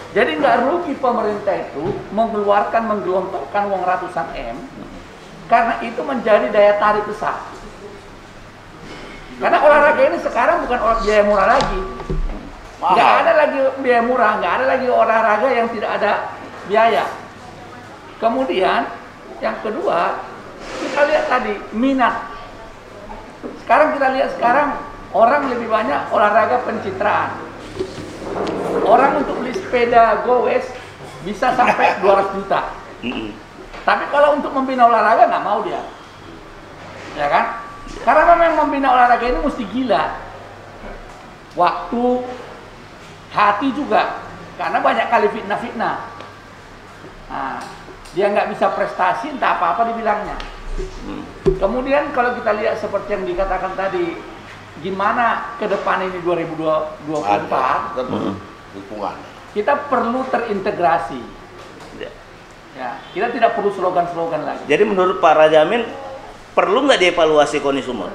Jadi nggak rugi pemerintah itu menggelontorkan uang ratusan M, karena itu menjadi daya tarik besar. Karena olahraga ini sekarang bukan biaya murah lagi. Nggak ada lagi biaya murah, nggak ada lagi olahraga yang tidak ada biaya. Kemudian yang kedua, kita lihat tadi minat. Sekarang kita lihat orang lebih banyak olahraga pencitraan. Orang untuk beli sepeda Gowes bisa sampai 200 juta. Tapi kalau untuk membina olahraga nggak mau dia, ya kan? Karena memang membina olahraga ini mesti gila, waktu, hati juga, karena banyak kali fitnah-fitnah. Nah, dia nggak bisa prestasi, entah apa-apa dibilangnya. Kemudian kalau kita lihat seperti yang dikatakan tadi, gimana ke depan ini 2024, dukungan. Kita perlu terintegrasi. Ya, kita tidak perlu slogan-slogan lagi. Jadi menurut Pak Rajamin, perlu nggak dievaluasi KONI Sumut?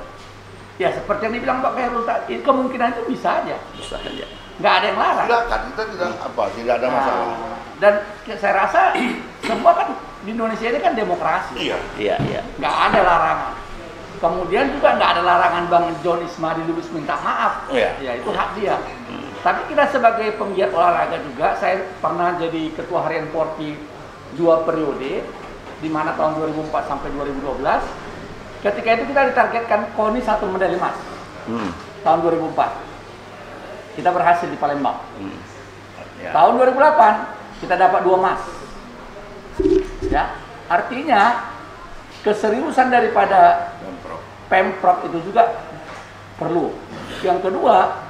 Ya seperti yang dibilang Pak Khairul tadi, kemungkinan itu bisa aja. Bisa aja. Nggak ada yang larang. Silakan, kita tidak ada masalah. Dan saya rasa semua kan di Indonesia ini kan demokrasi. Iya. Nggak ada larangan. Kemudian juga nggak ada larangan Bang John Ismadi Lubis minta maaf. Iya. Ya itu hak dia. Tapi kita sebagai penggiat olahraga juga, saya pernah jadi ketua harian Porki 2 periode, di mana tahun 2004 sampai 2012. Ketika itu kita ditargetkan KONI 1 medali emas. Tahun 2004. Kita berhasil di Palembang. Tahun 2008 kita dapat 2 emas. Ya, artinya keseriusan daripada Pemprov itu juga perlu. Yang kedua,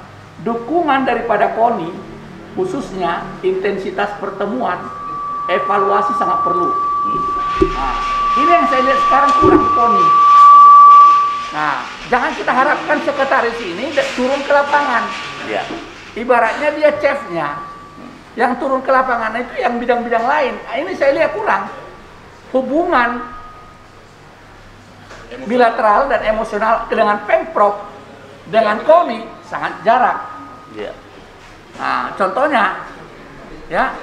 dukungan daripada KONI, khususnya intensitas pertemuan, evaluasi sangat perlu. Nah, ini yang saya lihat sekarang kurang di KONI. Nah, jangan kita harapkan sekretaris ini turun ke lapangan. Ya. Ibaratnya dia chefnya, yang turun ke lapangan itu yang bidang-bidang lain. Nah, ini saya lihat kurang. Hubungan bilateral dan emosional dengan Pemprov, dengan KONI sangat jarang. Ya. Nah, contohnya, ya,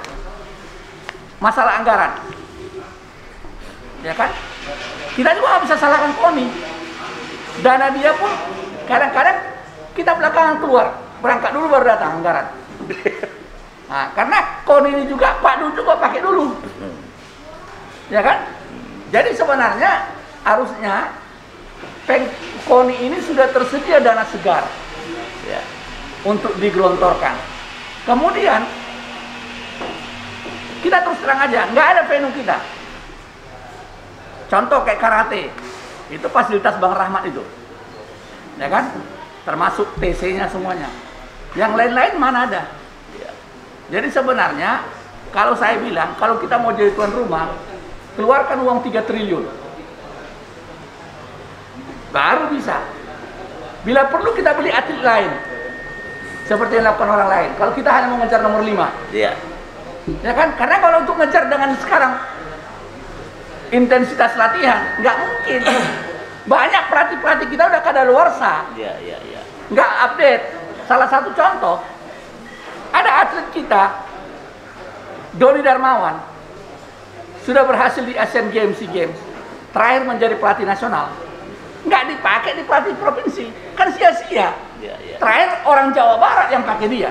masalah anggaran, ya kan? Kita juga nggak bisa salahkan KONI. Dana dia pun kadang-kadang kita belakangan keluar, berangkat dulu baru datang anggaran. Nah, karena KONI ini juga Pak Du juga pakai dulu, ya kan? Jadi sebenarnya harusnya KONI ini sudah tersedia dana segar, ya, untuk digelontorkan. Kemudian kita terus terang aja, nggak ada venue kita. Contoh kayak karate, itu fasilitas Bang Rahmat itu, ya kan? Termasuk TC-nya semuanya. Yang lain-lain mana ada? Jadi sebenarnya kalau saya bilang, kalau kita mau jadi tuan rumah, keluarkan uang 3 triliun. Baru bisa. Bila perlu kita beli atlet lain, seperti yang dilakukan orang lain. Kalau kita hanya mau ngejar nomor 5, Iya. ya kan? Karena kalau untuk ngejar dengan sekarang intensitas latihan, nggak mungkin. Banyak pelatih-pelatih kita udah kadaluarsa, Iya. nggak update. Salah satu contoh, ada atlet kita, Doni Darmawan, sudah berhasil di Asian Games, SEA Games, terakhir menjadi pelatih nasional. Nggak dipakai di pelatih provinsi, kan sia-sia. Iya. Terakhir orang Jawa Barat yang pakai dia.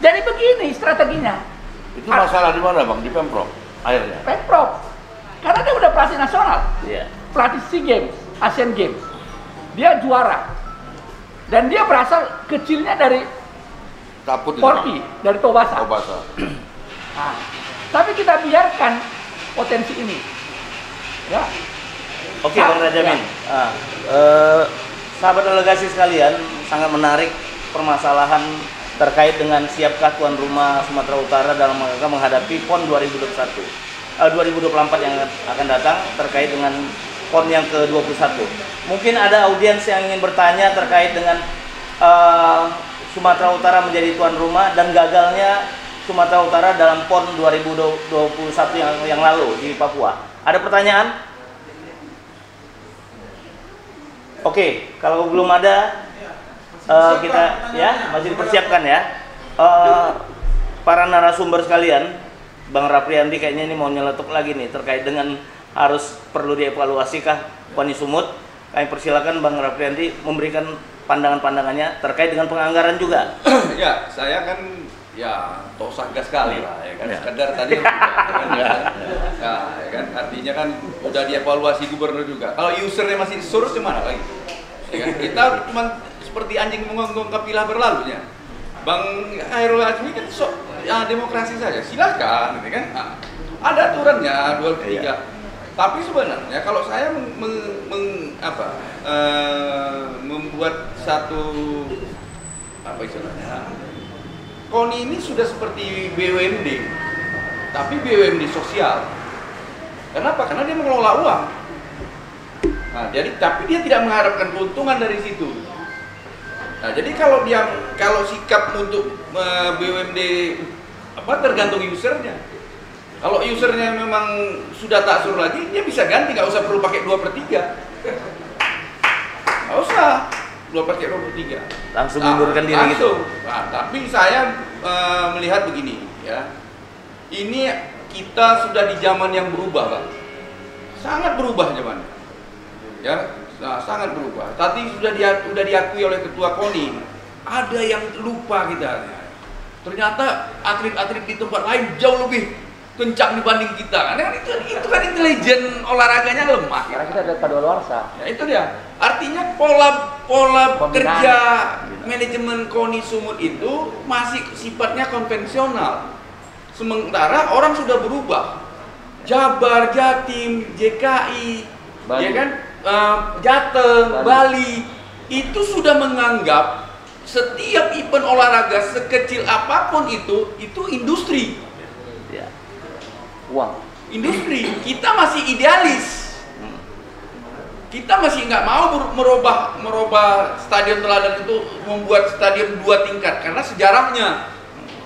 Jadi begini strateginya. Itu masalah di mana Bang? Di Pemprov akhirnya? Pemprov, karena dia udah pelatih nasional, Iya. pelatih SEA Games, Asian Games, dia juara, dan dia berasal kecilnya dari Taput itu, Porki, dari Tobasa. Nah, tapi kita biarkan potensi ini, ya. Oke, Bang Rajamin. Sahabat delegasi sekalian, sangat menarik permasalahan terkait dengan siapkah tuan rumah Sumatera Utara dalam rangka menghadapi PON 2024 yang akan datang terkait dengan PON yang ke-21. Mungkin ada audiens yang ingin bertanya terkait dengan Sumatera Utara menjadi tuan rumah dan gagalnya Sumatera Utara dalam PON 2021 yang lalu di Papua. Ada pertanyaan? Oke, kalau belum ada kita ya masih dipersiapkan ya. Para narasumber sekalian, Bang Rapriandi kayaknya ini mau nyeletuk lagi nih terkait dengan harus perlu dievaluasikah Koni Sumut. Kami persilakan Bang Rapriandi memberikan pandangan-pandangannya terkait dengan penganggaran juga. Ya, saya kan ya tosagga sekali lah ya kan, sekedar tadi ya kan, artinya kan udah dievaluasi gubernur juga. Kalau usernya masih surut gimana lagi? Ya kan? Kita cuma seperti anjing menggonggong kapilah berlalunya. Bang Khairul Azmi kan ya demokrasi saja, silakan, gitu kan? Nah, ada aturannya 23. Tapi sebenarnya kalau saya membuat satu apa istilahnya, Koni ini sudah seperti BUMD, tapi BUMD sosial. Kenapa? Karena dia mengelola uang. Nah, jadi tapi dia tidak mengharapkan keuntungan dari situ. Nah, jadi kalau sikap untuk BUMD tergantung usernya. Kalau usernya memang sudah tak suruh lagi, dia bisa ganti, nggak usah perlu pakai 2/3. Nggak usah 2/3. Langsung mundurkan diri gitu. Nah, tapi saya melihat begini ya. Ini kita sudah di zaman yang berubah, Pak. Sangat berubah zamannya. Ya, sangat berubah. Tadi sudah diakui oleh Ketua Koni. Ada yang lupa kita. Ternyata atlet-atlet di tempat lain jauh lebih kencang dibanding kita, karena itu kan intelijen olahraganya lemah. Karena kita ada kadaluarsa. Ya itu dia. Artinya pola kerja manajemen Koni Sumut itu masih sifatnya konvensional. Sementara orang sudah berubah. Jabar, Jatim, JKI, Bali. ya kan, Jateng, Bali itu sudah menganggap setiap event olahraga sekecil apapun itu industri. Uang. Industri, kita masih idealis. Kita masih nggak mau merubah stadion Teladan itu membuat stadion 2 tingkat karena sejarahnya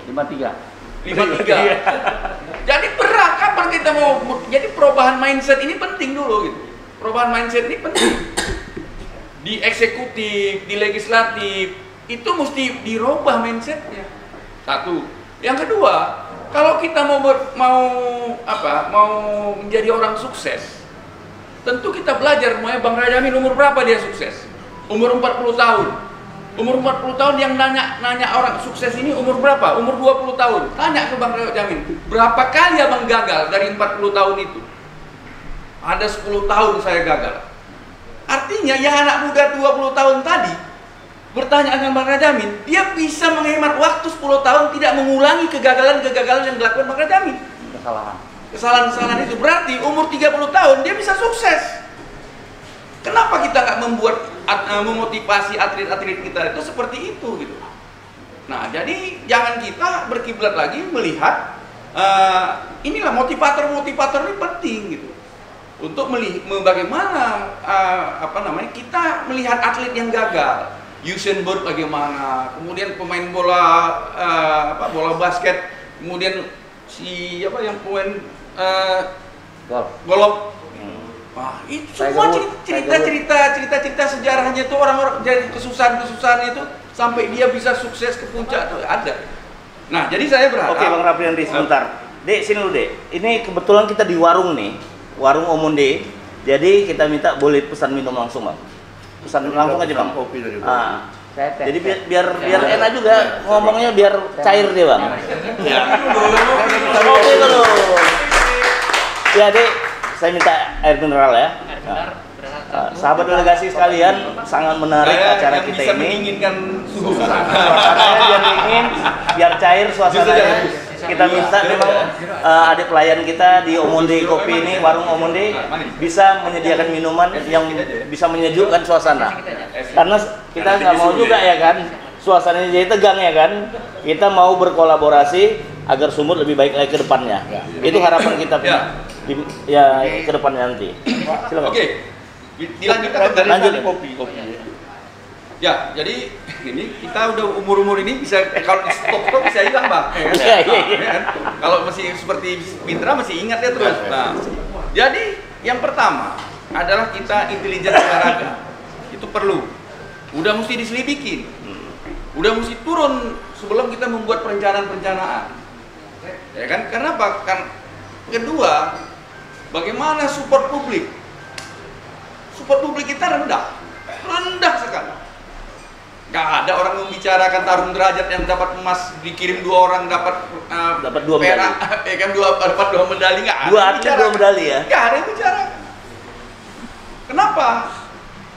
53. Jadi berat kapan kita mau? Jadi perubahan mindset ini penting dulu gitu. Perubahan mindset ini penting. Di eksekutif, di legislatif itu mesti dirubah mindsetnya. Satu. Yang kedua, kalau kita mau menjadi orang sukses, tentu kita belajar. Bang Rajamin umur berapa dia sukses? Umur 40 tahun. Umur 40 tahun yang nanya orang sukses ini umur berapa? Umur 20 tahun. Tanya ke Bang Rajamin, berapa kali abang gagal dari 40 tahun itu? Ada 10 tahun saya gagal. Artinya yang anak muda 20 tahun tadi bertanya dengan Bang Rajamin, dia bisa menghemat waktu 10 tahun tidak mengulangi kegagalan-kegagalan yang dilakukan Bang Rajamin. Kesalahan-kesalahan itu berarti umur 30 tahun dia bisa sukses. Kenapa kita nggak memotivasi atlet-atlet kita itu seperti itu gitu? Nah, jadi jangan kita berkiblat lagi melihat inilah motivator-motivator ini penting gitu. Untuk bagaimana kita melihat atlet yang gagal. Usain Bolt bagaimana, kemudian pemain bola basket, kemudian yang pemain golf. Wah, itu semua cerita sejarahnya tuh orang-orang dari kesusahan itu sampai dia bisa sukses ke puncak tuh ada. Nah, jadi saya berharap. Oke, Bang Rapriandi sebentar. Dek, sini dulu, Dek. Ini kebetulan kita di warung nih, warung Omonde. Jadi kita minta boleh pesan minum langsung, Bang. Pesan langsung aja, Bang. Kopi dari Jadi biar enak juga ngomongnya, biar cair dia, Bang. Ya. Kopi dulu. Ya, Dek, saya minta air mineral ya. Sahabat delegasi sekalian, sangat menarik acara kita bisa ini. menginginkan suasana. Suasananya biar dingin, biar cair suasananya. Kita minta memang adik pelayan kita di Omonde Kopi ini, warung Omonde, bisa menyediakan minuman yang bisa menyejukkan suasana. Karena kita nggak mau juga ya kan, suasananya jadi tegang ya kan. Kita mau berkolaborasi agar Sumut lebih baik lagi ke depannya. Itu harapan kita ke depannya nanti. Silakan. Oke. Dilanjutkan dari Lanjut. kopi. Ya, jadi ini kita udah umur ini bisa kalau di stop bisa hilang, Bang. Iya. Kan? Kalau masih seperti Mitra masih ingat ya terus. Nah, jadi yang pertama adalah kita intelijen olahraga. Itu itu perlu. Udah mesti diselidikin. Udah mesti turun sebelum kita membuat perencanaan. Ya kan? Karena apa? Kan kedua, bagaimana support publik? Support publik kita rendah sekali. Gak ada orang membicarakan tarung derajat yang dapat emas dikirim 2 orang dapat 2 medali. Kan dapat 2 medali nggak ada. 2 atlet 2 medali ya. Nggak ada yang bicara. Kenapa?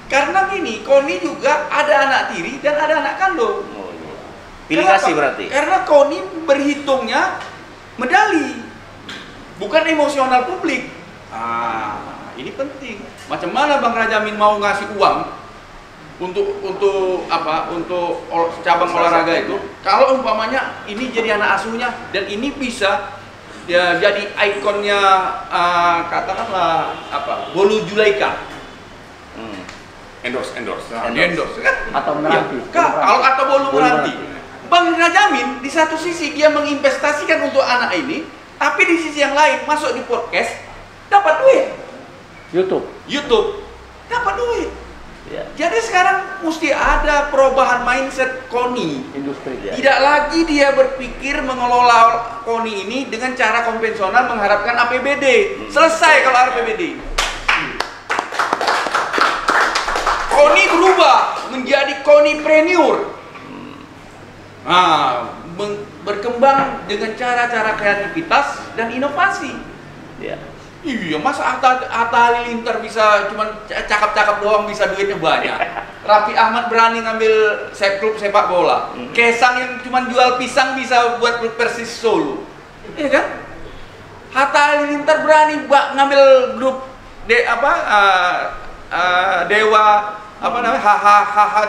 Karena gini, KONI juga ada anak tiri dan ada anak kandung. Oh, iya. Pilih kasih berarti. Karena KONI berhitungnya medali, bukan emosional publik. Ini penting. Macam mana Bang Rajamin mau ngasih uang untuk apa? Untuk cabang olahraga itu? Kalau umpamanya ini jadi anak asuhnya dan ini bisa ya jadi ikonnya katakanlah apa? Bolu Julaika. Endorse. Endorse kan? Atau Meranti. Kalau atau Bolu Meranti. Bang Rajamin di satu sisi dia menginvestasikan untuk anak ini, tapi di sisi yang lain masuk di podcast dapat duit. YouTube dapat duit. Ya. Jadi sekarang mesti ada perubahan mindset KONI. Industri. Ya. Tidak lagi dia berpikir mengelola KONI ini dengan cara konvensional mengharapkan APBD. Selesai kalau APBD. KONI berubah menjadi KONIpreneur. Berkembang dengan cara-cara kreativitas dan inovasi. Ya. Iya, masa Atta Halilintar bisa cuman cakap-cakap doang bisa duitnya banyak. Raffi Ahmad berani ngambil klub sepak bola. Kesang yang cuman jual pisang bisa buat klub Persis Solo. Iya kan? Atta Halilintar berani ngambil grup Dewa apa namanya?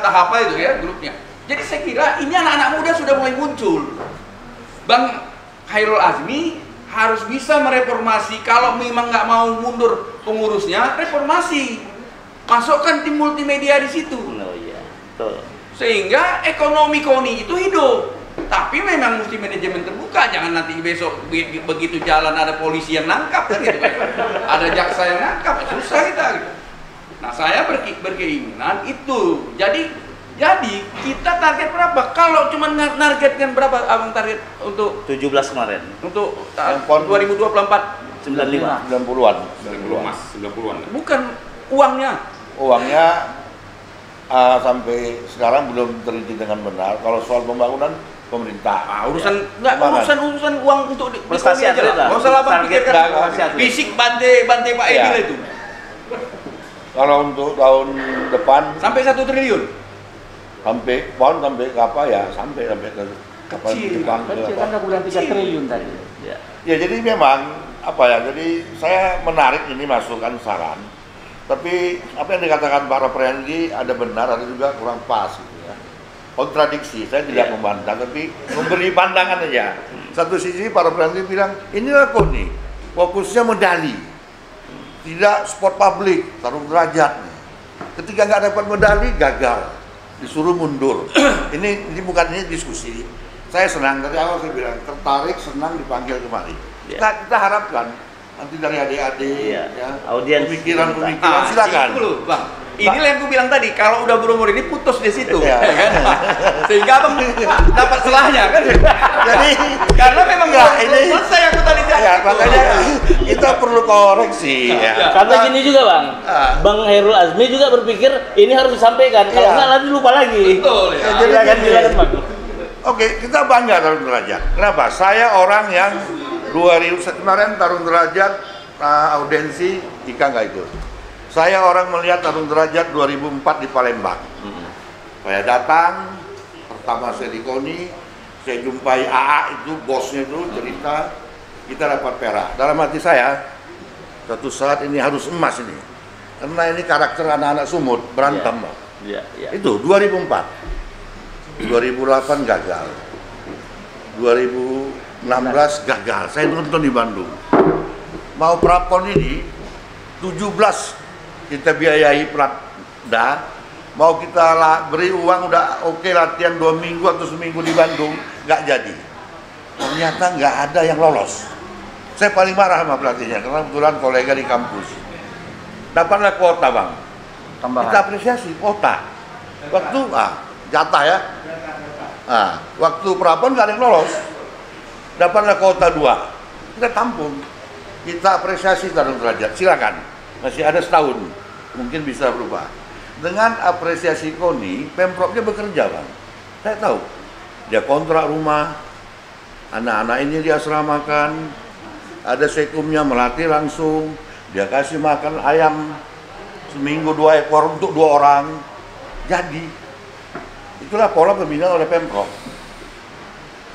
Apa itu ya grupnya. Jadi saya kira ini anak-anak muda sudah mulai muncul. Bang Khairul Azmi harus bisa mereformasi. Kalau memang nggak mau mundur pengurusnya, reformasi, masukkan tim multimedia di situ. Oh iya, betul. Sehingga ekonomi KONI itu hidup. Tapi memang mesti manajemen terbuka. Jangan nanti besok begitu jalan ada polisi yang nangkap kan gitu kan. Ada jaksa yang nangkap, susah kita gitu. Nah saya berkeinginan itu. Jadi kita target berapa? Kalau cuma nargetkan berapa abang target untuk 17 kemarin. untuk Yang pon 2024? 95. 90-an. 90-an. Bukan uangnya. Uangnya sampai sekarang belum teliti dengan benar. Kalau soal pembangunan pemerintah. Urusan urusan uang untuk Prestasi aja atlet lah. lah. Nggak usah lah Bang Target pikirkan prestasi atlet. fisik bantai Pak Edil Ya. itu. Kalau untuk tahun depan Sampai 1 triliun. sampai apa ya sampai ke kapal Kecil. Jepang ke Kecil apa. kan aku bilang 3 triliun tadi. Ya. Ya jadi memang apa ya, jadi saya menarik ini masukan saran, tapi apa yang dikatakan Pak Rapriandi ada benar, ada juga kurang pas gitu ya. Kontradiksi, saya tidak membantah, tapi memberi pandangan aja. Satu sisi Pak Rapriandi bilang, inilah KONI, fokusnya medali, tidak sport publik, tarung derajat. Ketika nggak dapat medali, gagal, disuruh mundur. ini bukan diskusi. Saya senang, dari awal saya bilang, tertarik, senang dipanggil kemari. Kita harapkan nanti dari adik-adik, ya, audiens, pemikiran, silakan. Itu loh, Bang. Inilah yang gue bilang tadi, kalau udah berumur ini putus di situ, Ya. ya kan? Sehingga abang dapat selahnya kan? Jadi Karena memang enggak, belum ini- selesai aku tadi Ya, makanya kita perlu koreksi. Ya. Karena gini juga Bang, Ah. Bang Khairul Azmi juga berpikir ini harus disampaikan. Kalau Iya. nggak nanti lupa lagi. Betul ya. Jadi Silakan, gini. silakan Bang. Oke, kita bangga tarung derajat. Kenapa? Saya orang yang 2000 kemarin tarung derajat audensi Ika nggak ikut. Saya orang melihat tarung derajat 2004 di Palembang. Saya datang, pertama saya di KONI, saya jumpai AA itu, bosnya itu cerita, kita dapat perak. Dalam hati saya, suatu saat ini harus emas ini. Karena ini karakter anak-anak Sumut, berantem. Pak. Iya, iya. Itu 2004. 2008 gagal. 2016 gagal. Saya nonton di Bandung. Mau prapon ini 17 kita biayai Prada, mau kita beri uang udah oke latihan 2 minggu atau seminggu di Bandung, nggak jadi. Ternyata nggak ada yang lolos. Saya paling marah sama pelatihnya karena kebetulan kolega di kampus. Dapatlah kuota Bang. Tambahan. Kita apresiasi kota. Waktu jatah ya. Waktu Prapon nggak ada yang lolos. Dapatlah kota 2. Kita tampung. Kita apresiasi Tarung Derajat. Silakan. Masih ada setahun. Mungkin bisa berubah. Dengan apresiasi KONI, Pemprovnya bekerja, Bang. Saya tahu. Dia kontrak rumah. Anak-anak ini diasramakan. Ada sekumnya melatih langsung. Dia kasih makan ayam seminggu 2 ekor untuk 2 orang. Jadi itulah pola pembinaan oleh Pemprov.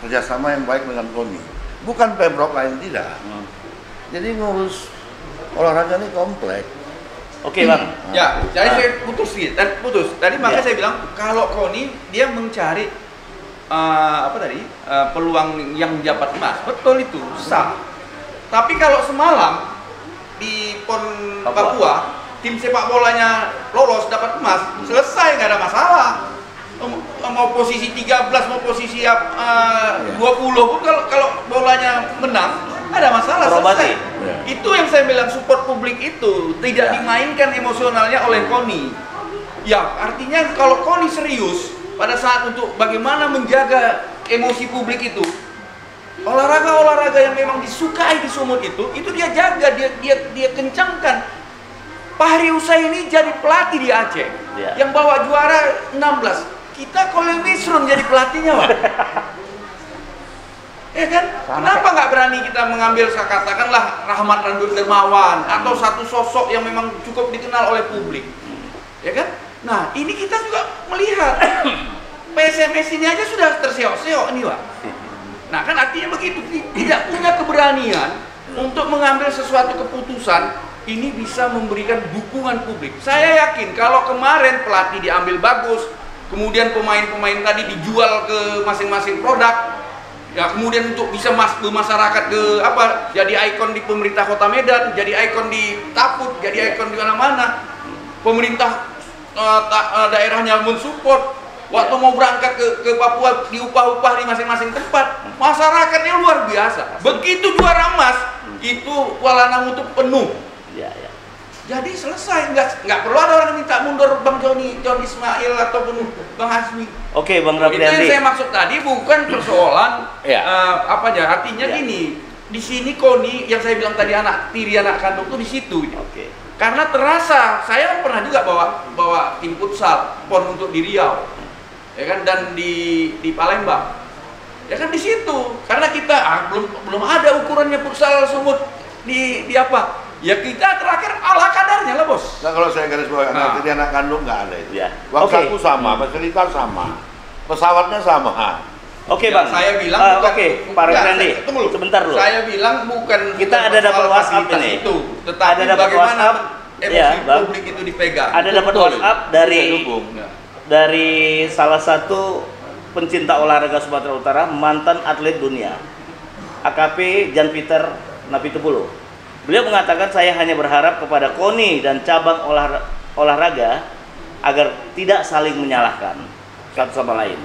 Kerjasama yang baik dengan KONI. Bukan Pemprov lain tidak. Jadi ngurus olahraga ini kompleks. Oke, Bang. Ya, jadi saya putus. Tadi makanya saya bilang kalau KONI dia mencari peluang yang dapat emas. Betul itu, sah. Tapi kalau semalam di PON Papua, tim sepak bolanya lolos dapat emas, selesai, nggak ada masalah. Mau posisi 13, mau posisi 20 pun kalau bolanya menang, ada masalah, selesai. Itu yang saya bilang, support publik itu tidak dimainkan emosionalnya oleh KONI. Ya, artinya kalau KONI serius pada saat untuk bagaimana menjaga emosi publik itu, olahraga-olahraga yang memang disukai di Sumut itu dia jaga, dia kencangkan. Fahri Husaini jadi pelatih di Aceh, yang bawa juara 16. Kita Kolil Misrun jadi pelatihnya, Pak. Ya kan? Kenapa nggak berani kita mengambil, katakanlah Rahmat Randur Dermawan atau satu sosok yang memang cukup dikenal oleh publik, ya kan? Nah, ini kita juga melihat PSMS ini aja sudah terseok-seok nih, Pak. Nah, kan artinya begitu, tidak punya keberanian untuk mengambil sesuatu keputusan, ini bisa memberikan dukungan publik. Saya yakin kalau kemarin pelatih diambil bagus, kemudian pemain-pemain tadi dijual ke masing-masing produk, ya kemudian untuk bisa ke masyarakat, ke jadi ikon di pemerintah Kota Medan, jadi ikon di Taput, jadi ikon di mana-mana. Pemerintah daerahnya mensupport. Waktu mau berangkat ke Papua diupah-upah di masing-masing tempat, masyarakatnya luar biasa. Begitu juara emas, itu Kuala Namu itu penuh. Jadi selesai, nggak perlu ada orang minta mundur Bang John Ismail ataupun Bang Hasmi. Oke, Bang Rafi. Itu yang saya maksud tadi, bukan persoalan artinya gini. Di sini KONI yang saya bilang tadi, anak tiri anak kandung tuh di situ. Oke. Karena terasa, saya pernah juga bawa tim futsal PON untuk di Riau, ya kan, dan di Palembang, ya kan, di situ. Karena kita belum ada ukurannya futsal Sumut di apa? Ya kita terakhir ala kadarnya lah, Bos. Nah, kalau saya garis bawah, anak tiri anak kandung nggak ada itu. Ya. Waktu sama, fasilitas sama, pesawatnya sama. Oke, Bang. Saya bilang Oke, Pak Refendi, sebentar dulu. Saya bilang bukan kita ada dapat WhatsApp ini. Tetapi ada dapat WhatsApp, emosi publik itu dipegang. Ada dapat WhatsApp dari salah satu pencinta olahraga Sumatera Utara, mantan atlet dunia, AKP Jan Peter Napitupulu. Beliau mengatakan, saya hanya berharap kepada KONI dan cabang olahraga agar tidak saling menyalahkan satu sama lain.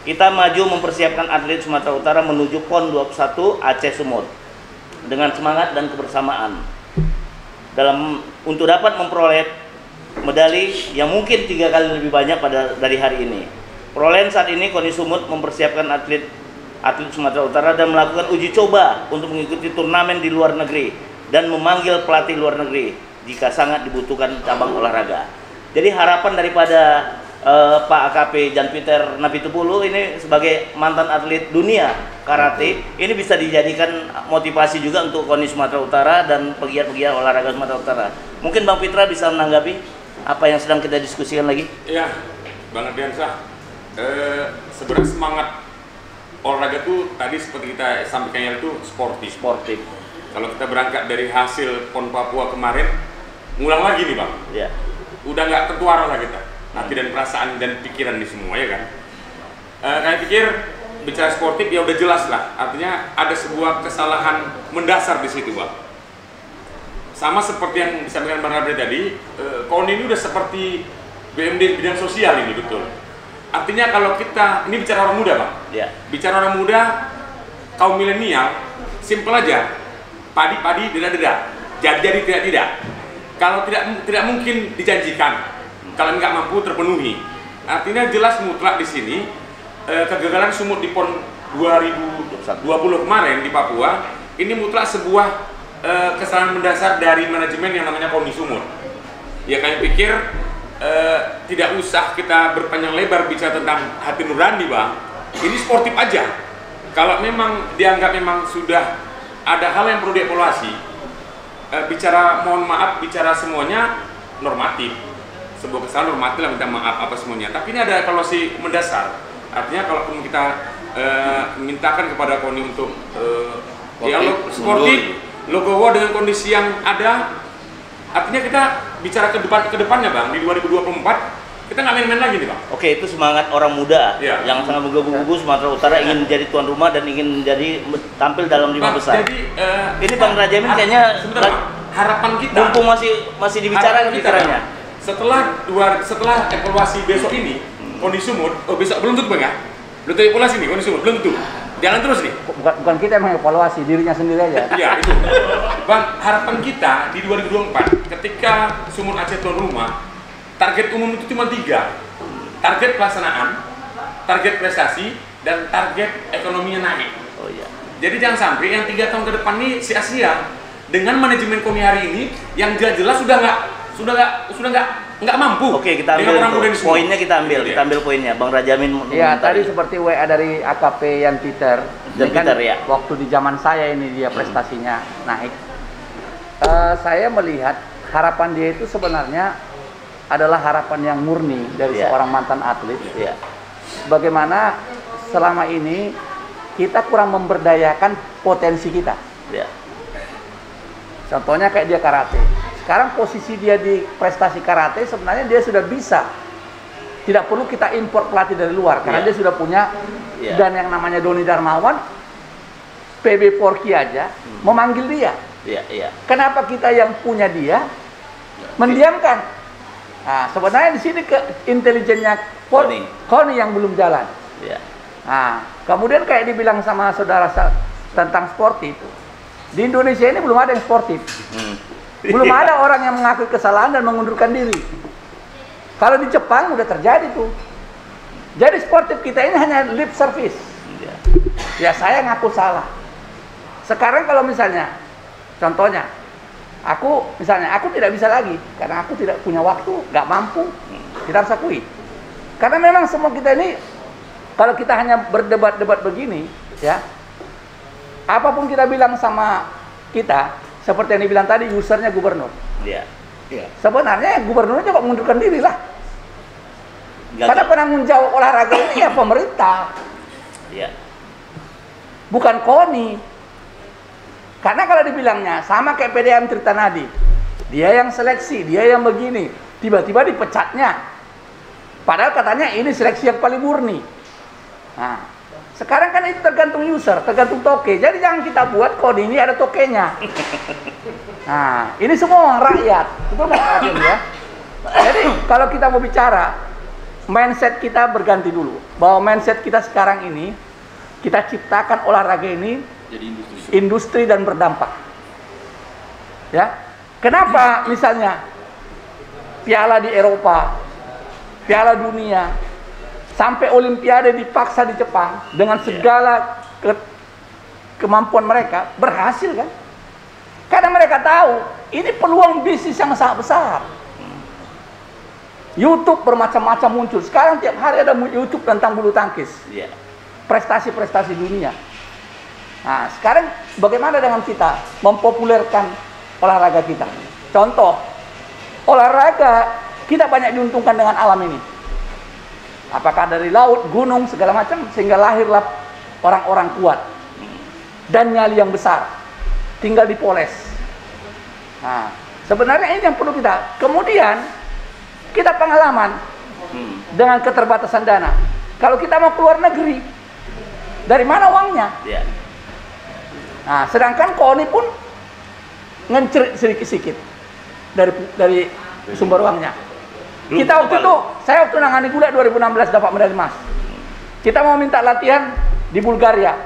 Kita maju mempersiapkan atlet Sumatera Utara menuju PON 21 Aceh Sumut dengan semangat dan kebersamaan untuk dapat memperoleh medali yang mungkin 3 kali lebih banyak dari hari ini. Perolehan saat ini KONI Sumut mempersiapkan atlet Sumatera Utara dan melakukan uji coba untuk mengikuti turnamen di luar negeri dan memanggil pelatih luar negeri jika sangat dibutuhkan cabang olahraga. Jadi harapan daripada Pak AKP Jan Peter Napitupulu ini sebagai mantan atlet dunia karate, ini bisa dijadikan motivasi juga untuk KONI Sumatera Utara dan pegiat-pegiat olahraga Sumatera Utara. Mungkin Bang Fitra bisa menanggapi apa yang sedang kita diskusikan lagi? Iya, Bang Ardiansyah. Sebenarnya semangat olahraga itu tadi seperti kita sampaikan itu sportif. Kalau kita berangkat dari hasil PON Papua kemarin, ngulang lagi nih, Bang. Iya. Udah nggak tertuara lah kita, hati dan perasaan dan pikiran di semua, ya kan. Saya pikir bicara sportif ya udah jelas lah, artinya ada sebuah kesalahan mendasar di situ, Bang. Sama seperti yang disampaikan Bang Rabri tadi, KONI ini udah seperti BMD bidang sosial ini, betul. Artinya kalau kita, ini bicara orang muda, Bang. Iya. Bicara orang muda, kaum milenial, simpel aja. Padi-padi, deda-deda, jadi tidak. Kalau tidak mungkin dijanjikan, kalian nggak mampu terpenuhi. Artinya jelas mutlak di sini kegagalan Sumut di PON 2020 kemarin di Papua ini mutlak sebuah kesalahan mendasar dari manajemen yang namanya KONI Sumut. Ya kami pikir tidak usah kita berpanjang lebar bicara tentang hati nurani, Bang. Ini sportif aja. Kalau memang dianggap memang sudah ada hal yang perlu dievaluasi, bicara mohon maaf, bicara semuanya normatif. Sebuah kesalahan normatif lah, minta maaf apa semuanya. Tapi ini ada evaluasi mendasar. Artinya kalaupun kita mintakan kepada KONI untuk sportif, logowo dengan kondisi yang ada, artinya kita bicara ke depannya, Bang, di 2024 kita nggak main-main lagi nih, Bang. Oke, itu semangat orang muda Ya. yang sangat menggebu-gebu Sumatera Utara ingin menjadi tuan rumah dan ingin tampil dalam 5 Bang, besar. jadi Ini Bang Rajamin kayaknya sebentar, Bang. Harapan kita mumpung masih dibicarakan harapan kita, pikirannya. setelah evaluasi besok ini KONI Sumut, besok belum tentu, Bang, ya? Belum tentu evaluasi nih KONI Sumut, belum tentu. Jalan terus nih. Bukan kita yang mengevaluasi dirinya sendiri aja. Iya, itu. Bang, harapan kita di 2024 ketika Sumut Aceh tuan rumah, target umum itu cuma 3. Target pelaksanaan, target prestasi, dan target ekonominya naik. Oh iya. Jadi jangan sampai yang 3 tahun ke depan ini sia-sia dengan manajemen KONI hari ini yang jelas sudah nggak mampu. Oke, kita dengan ambil orang muda itu. ini semua. Poinnya kita ambil, Itu kita ambil poinnya. Bang Rajamin Iya, tadi seperti WA dari AKP Yan Peter. Yan Ini kan Peter, ya. Waktu di zaman saya ini dia prestasinya naik. Saya melihat harapan dia itu sebenarnya adalah harapan yang murni dari Ya. seorang mantan atlet. ya. Bagaimana selama ini kita kurang memberdayakan potensi kita. Ya. Contohnya kayak dia karate. Sekarang posisi dia di prestasi karate sebenarnya dia sudah bisa. Tidak perlu kita impor pelatih dari luar karena Ya. dia sudah punya. Ya. Dan yang namanya Doni Darmawan, PB Porky aja memanggil dia. Iya, iya. Kenapa kita yang punya dia mendiamkan? Nah, sebenarnya di sini ke intelijennya KONI. KONI yang belum jalan. Iya. Nah, kemudian kayak dibilang sama saudara tentang sportif. Di Indonesia ini belum ada yang sportif. Belum ada orang yang mengakui kesalahan dan mengundurkan diri. Kalau di Jepang udah terjadi tuh. Jadi sportif kita ini hanya lip service. Iya. Ya saya ngaku salah. Sekarang kalau misalnya, contohnya, aku tidak bisa lagi karena aku tidak punya waktu, nggak mampu. Kita harus akui. Karena memang semua kita ini, kalau kita hanya berdebat-debat begini, ya, apapun kita bilang sama kita, seperti yang dibilang tadi, usernya gubernur. Iya. Iya. Sebenarnya gubernurnya juga mengundurkan diri lah. Gagal. Karena penanggung jawab olahraga ini ya pemerintah, Iya. bukan KONI. Karena kalau dibilangnya sama kayak PDM Tirtanadi, dia yang seleksi, dia yang begini, tiba-tiba dipecatnya. Padahal katanya ini seleksi yang paling murni. Nah, sekarang kan itu tergantung user, tergantung toke. Jadi jangan kita buat KONI ini ada tokenya. Nah, ini semua rakyat, betul nggak Raden, ya? Jadi kalau kita mau bicara, mindset kita berganti dulu. Bahwa mindset kita sekarang ini, kita ciptakan olahraga ini Jadi industri dan berdampak. Ya, kenapa misalnya piala di Eropa, piala dunia, sampai Olimpiade dipaksa di Jepang dengan segala kemampuan mereka berhasil kan? Karena mereka tahu ini peluang bisnis yang sangat besar. YouTube bermacam-macam muncul. Sekarang tiap hari ada YouTube tentang bulu tangkis. Iya. Prestasi-prestasi dunia. Nah, sekarang bagaimana dengan kita mempopulerkan olahraga kita? Contoh, olahraga kita banyak diuntungkan dengan alam ini. Apakah dari laut, gunung, segala macam, sehingga lahirlah orang-orang kuat dan nyali yang besar. Tinggal dipoles. Nah, sebenarnya ini yang perlu kita. Kemudian kita pengalaman dengan keterbatasan dana. Kalau kita mau keluar negeri, dari mana uangnya? Iya. Nah, sedangkan KONI pun ngencerit sedikit-sedikit dari sumber uangnya. Kita waktu itu, saya waktu nangani gula 2016 dapat medali emas. Kita mau minta latihan di Bulgaria,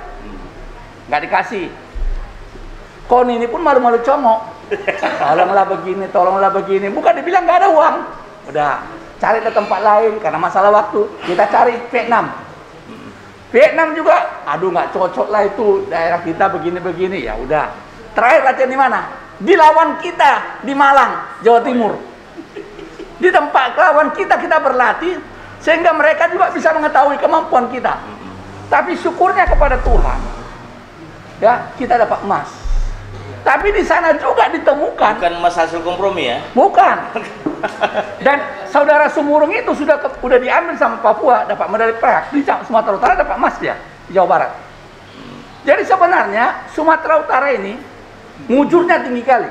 nggak dikasih. KONI ini pun malu-malu congok. Tolonglah begini, bukan dibilang nggak ada uang. Udah, cari ke tempat lain karena masalah waktu. Kita cari Vietnam. Vietnam juga, aduh nggak cocok lah itu daerah kita begini-begini, ya udah. Terakhir latihan di mana? Di lawan kita di Malang, Jawa Timur. Di tempat lawan kita berlatih sehingga mereka juga bisa mengetahui kemampuan kita. Tapi syukurnya kepada Tuhan, ya kita dapat emas. Tapi di sana juga ditemukan. Bukan emas hasil kompromi ya? Bukan. Dan saudara Sumurung itu sudah diambil sama Papua, dapat medali perak. Di Sumatera Utara dapat emas dia di Jawa Barat. Jadi sebenarnya Sumatera Utara ini mujurnya tinggi kali.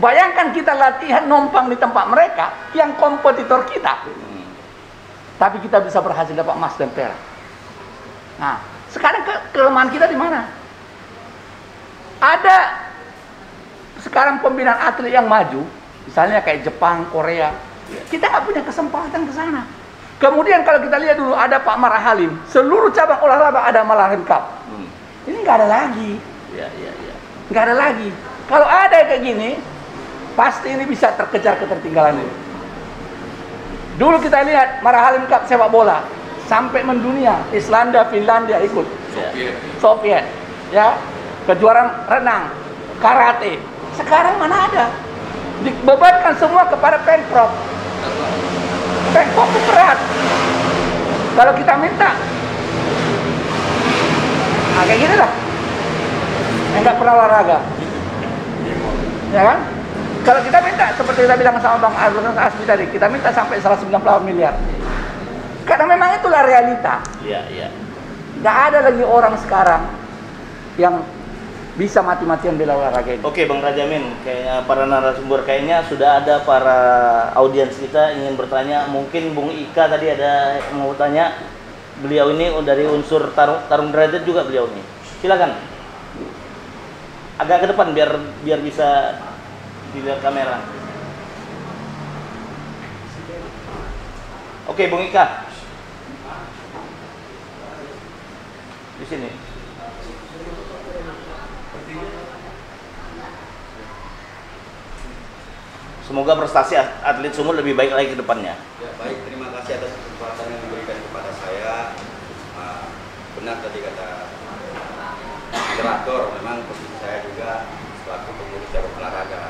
Bayangkan kita latihan numpang di tempat mereka yang kompetitor kita. Tapi kita bisa berhasil dapat emas dan perak. Nah, sekarang kelemahan kita di mana? Ada sekarang pembinaan atlet yang maju, misalnya kayak Jepang, Korea, kita nggak punya kesempatan ke sana. Kemudian kalau kita lihat dulu ada Pak Marah Halim, seluruh cabang olahraga ada Marah Halim Cup. Ini nggak ada lagi, nggak ada lagi. Kalau ada kayak gini, pasti ini bisa terkejar ketertinggalan ini. Dulu kita lihat Marah Halim Cup sepak bola sampai mendunia, Islanda, Finlandia ikut, Soviet, ya. Kejuaraan renang, karate. Sekarang mana ada? Dibebankan semua kepada Pemprov. Pemprov itu berat. Kalau kita minta, kayak gini lah. Enggak pernah olahraga. Ya kan? Kalau kita minta, seperti kita bilang sama Bang Arun Asmi tadi, kita minta sampai 198 miliar. Karena memang itulah realita. Iya. Nggak ada lagi orang sekarang yang bisa mati-matian bela olahraga ini. Oke Bang Rajamin, kayaknya para narasumber kayaknya sudah ada para audiens kita ingin bertanya. Mungkin Bung Ika tadi ada yang mau tanya. Beliau ini dari unsur tarung derajat juga beliau ini. Silakan. Agak ke depan biar bisa dilihat kamera. Oke Bung Ika. Di sini. Semoga prestasi atlet Sumur lebih baik lagi ke depannya. Ya, baik, terima kasih atas kesempatan yang diberikan kepada saya. Benar tadi kata moderator, memang posisi saya juga selaku pengurus cabang olahraga.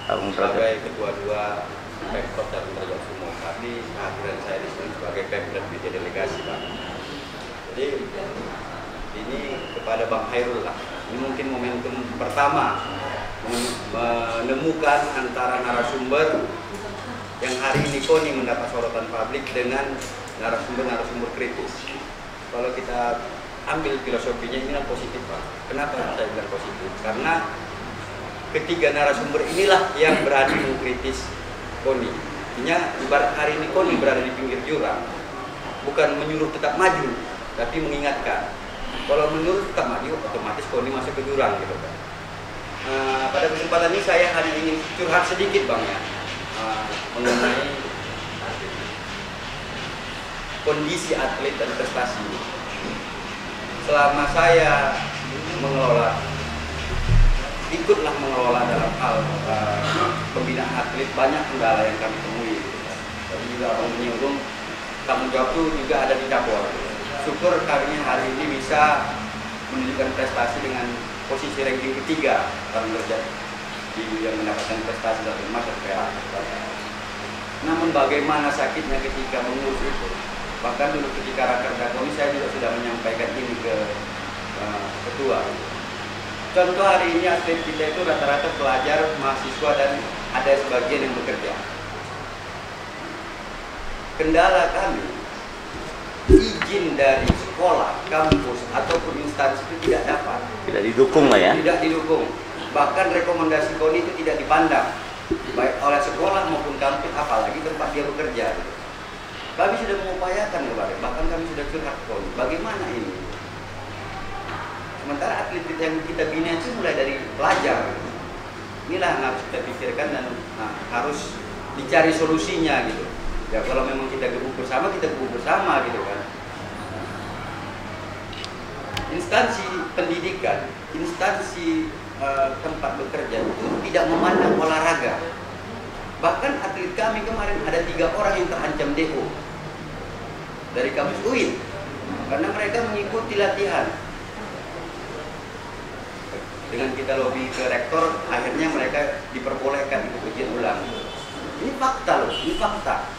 Sebagai ketua 2 Pemprov Cabang Derajat Sumur, tapi kehadiran saya di sini sebagai Pemprov DJ delegasi, Pak. Jadi ini kepada Bang Hairul lah. Ini mungkin momentum pertama menemukan antara narasumber yang hari ini KONI mendapat sorotan publik dengan narasumber kritis. Kalau kita ambil filosofinya ini positif, Pak. Kenapa saya bilang positif? Karena ketiga narasumber inilah yang berani mengkritis KONI. Artinya ibarat hari ini KONI berada di pinggir jurang, bukan menyuruh tetap maju, tapi mengingatkan. Kalau menyuruh tetap maju, otomatis KONI masuk ke jurang, gitu, Pak. Pada kesempatan ini saya hanya ingin curhat sedikit, Bang, ya, mengenai kondisi atlet dan prestasi. Selama saya ikutlah mengelola dalam hal pembinaan atlet, banyak kendala yang kami temui. Tadi juga Abang menyinggung tanggung jawab itu juga ada di cabur. Syukur kami hari ini bisa menunjukkan prestasi dengan posisi ranking ketiga tarung derajat yang mendapatkan prestasi dari emas dan perak. Namun bagaimana sakitnya ketika mengurus itu. Bahkan dulu ketika rakerda KONI saya juga sudah menyampaikan ini ke ketua. Contoh hari ini atlet kita itu rata-rata pelajar, mahasiswa, dan ada sebagian yang bekerja. Kendala kami, izin dari sekolah, kampus, ataupun instansi itu tidak dapat. Tidak didukung lah ya? Tidak didukung. Bahkan rekomendasi KONI itu tidak dipandang, baik oleh sekolah maupun kampus, apalagi tempat dia bekerja. Kami sudah mengupayakan kemarin, bahkan kami sudah curhat ke KONI. Bagaimana ini? Sementara atlet yang kita bina itu mulai dari pelajar. Inilah yang harus kita pikirkan dan harus dicari solusinya gitu. Ya kalau memang kita gebuk bersama, kita gebuk bersama gitu kan. Instansi pendidikan, instansi tempat bekerja itu tidak memandang olahraga. Bahkan atlet kami kemarin ada 3 orang yang terancam DO dari kampus UIN karena mereka mengikuti latihan. Dengan kita lobby ke rektor, akhirnya mereka diperbolehkan ikut ujian ulang. Ini fakta loh, ini fakta.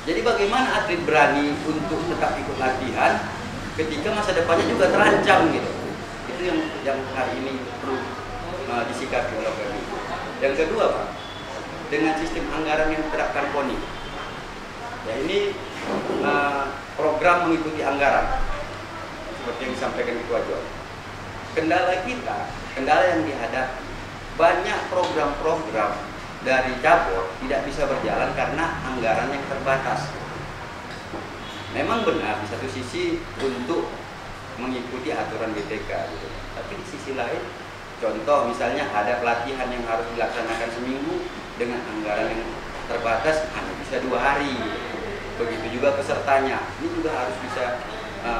Jadi bagaimana atlet berani untuk tetap ikut latihan ketika masa depannya juga terancam gitu. Itu yang hari ini perlu disikapi oleh kami. Yang kedua Pak, dengan sistem anggaran yang diterapkan KONI. Ya ini program mengikuti anggaran seperti yang disampaikan Ketua Jor. Kendala yang dihadapi, banyak program-program dari cabur tidak bisa berjalan karena anggaran yang terbatas. Memang benar di satu sisi untuk mengikuti aturan BTK gitu. Tapi di sisi lain, contoh misalnya ada pelatihan yang harus dilaksanakan seminggu dengan anggaran yang terbatas hanya bisa 2 hari gitu. Begitu juga pesertanya, ini juga harus bisa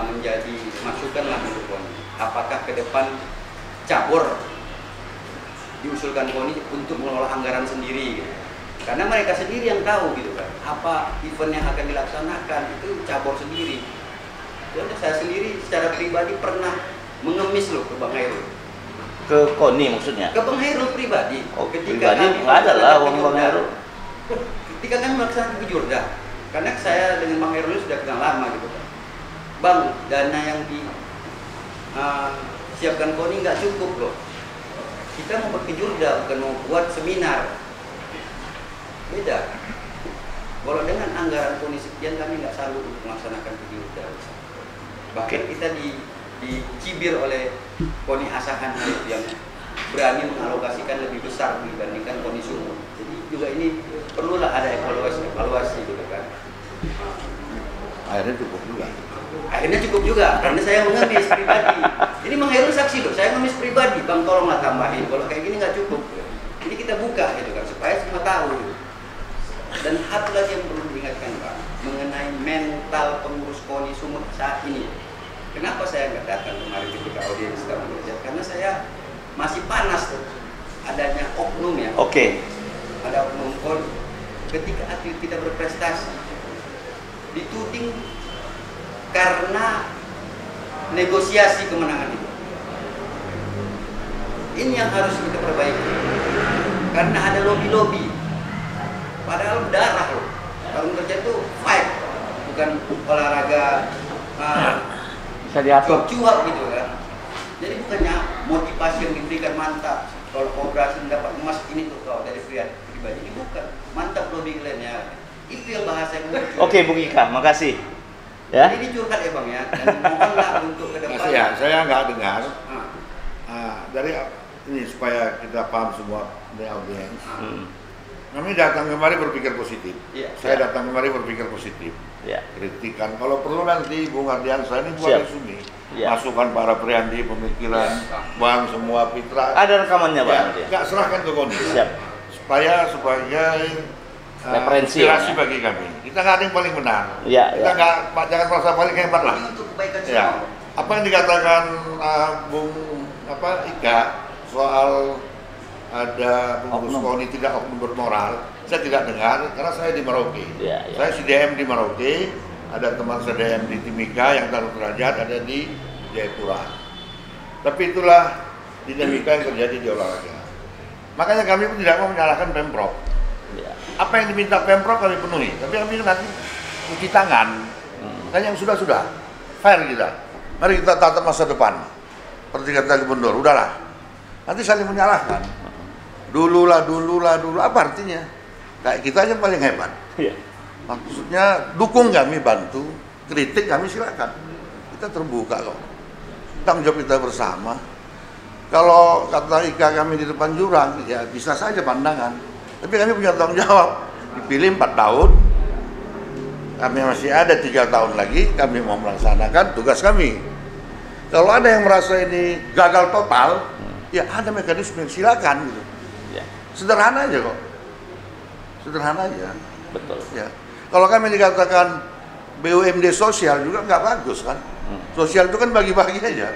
menjadi masukan lah untuk KONI. Apakah ke depan cabur diusulkan KONI untuk mengelola anggaran sendiri gitu. Karena mereka sendiri yang tahu gitu kan, apa event yang akan dilaksanakan itu cabur sendiri. Jadi saya sendiri secara pribadi pernah mengemis loh ke Bang Hairul. Ke KONI maksudnya? Ke Bang Hairul pribadi. Oh, ketika pribadi nggak ada lah Bang Hairul. Ketika kami melaksanakan ke Jurda, karena saya dengan Bang Hairul sudah kenal lama gitu kan. Bang, dana yang siapkan KONI nggak cukup loh. Kita mau ke Jurda, bukan mau buat seminar. Beda. Kalau dengan anggaran KONI sekian kami nggak sanggup untuk melaksanakan ke Jurda. Bahkan kita dicibir oleh KONI Asahan yang berani mengalokasikan lebih besar dibandingkan KONI Sumut. Jadi juga ini perlulah ada evaluasi gitu kan. Akhirnya cukup juga. Akhirnya cukup juga, karena saya mengemis pribadi. Ini Bang Hairul saksi loh, saya mengemis pribadi. Bang tolonglah tambahin, kalau kayak gini nggak cukup. Ini kita buka gitu kan, supaya semua tahu. Dan satu lagi yang perlu diingatkan Pak, mengenai mental pengurus KONI Sumut saat ini. Kenapa saya nggak datang kemarin ketika audiens kami bekerja? Karena saya masih panas tuh, adanya oknum ya. Oke. Ada oknum KONI. Ketika atlet kita berprestasi, dituding karena negosiasi kemenangan itu. Ini yang harus kita perbaiki. Karena ada lobby-lobby. Padahal berdarah loh. Kalau kerja itu fight, bukan olahraga Bisa diatur. cuap gitu kan. Jadi bukannya motivasi yang diberikan mantap. Kalau kooperasi mendapat emas ini tuh kalau dari pribadi ini bukan. Mantap lobby kalian ya. Itu yang bahasa yang muncul. Oke, Bu Ika, makasih. Ya. Ini curhat ya Bang ya. Dan mohonlah untuk ke depan. Masih ya, saya nggak dengar dari ini supaya kita paham semua dari audiens. Kami datang kemari berpikir positif. Iya. Saya datang kemari berpikir positif. Ya. Kritikan. Kalau perlu nanti Bung Ardiansyah ini buat Siap. resume. Ya. Masukan para Priandi, pemikiran, Bang semua Pitra. Ada rekamannya Pak. Ya, nanti ya? nggak serahkan ke KONI. Siap. Supaya sebagai Referensi inspirasi ya. bagi kami. Kita nggak ada yang paling benar. Ya, Kita ya. nggak jangan merasa paling hebat lah. Ini untuk kebaikan Ya. semua. Apa yang dikatakan Bung Ika soal ada pengurus Oknum. KONI tidak oknum bermoral, saya tidak dengar karena saya di Merauke. Ya, ya. Saya CDM di Merauke, ada teman CDM di Timika yang taruh derajat ada di Jayapura. Tapi itulah dinamika yang terjadi di olahraga. Makanya kami pun tidak mau menyalahkan Pemprov. Ya. Apa yang diminta Pemprov kami penuhi, tapi kami nanti cuci tangan. Dan yang sudah fair kita. Mari kita tatap masa depan. Seperti kata Gubernur, udahlah. Nanti saling menyalahkan. Dulu. Apa artinya? Kayak kita aja paling hebat. Iya. Maksudnya dukung kami, bantu, kritik kami silakan. Kita terbuka kok. Tanggung jawab kita bersama. Kalau kata Ika kami di depan jurang, ya bisa saja pandangan. Tapi kami punya tanggung jawab. Dipilih 4 tahun, kami masih ada 3 tahun lagi, kami mau melaksanakan tugas kami. Kalau ada yang merasa ini gagal total, ya ada mekanisme, silakan gitu. Ya. Sederhana aja kok. Sederhana aja. Betul. Ya. Kalau kami dikatakan BUMD sosial juga nggak bagus kan? Sosial itu kan bagi-bagi aja,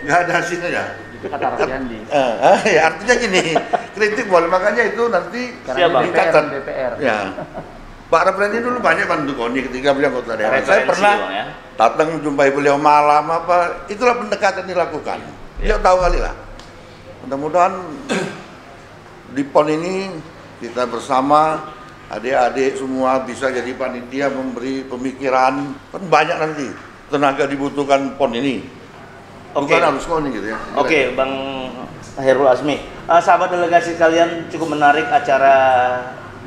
nggak ada hasilnya. Itu kata Raffi Andi. Ya, artinya gini, kritik boleh, makanya itu nanti Karena Bang. dicatat. DPR. Ya. Pak Reflendi dulu banyak bantu Koni ketika beliau anggota daerah. Saya Referensi, pernah Bang, ya. datang jumpai beliau malam apa, itulah pendekatan dilakukan. Beliau tahu kali lah. Mudah-mudahan di PON ini kita bersama adik-adik semua bisa jadi panitia, memberi pemikiran, kan banyak nanti tenaga dibutuhkan PON ini. Oke. Bukan harus Koni gitu ya. Oke, Bang Hairul Azmi. Sahabat delegasi kalian, cukup menarik acara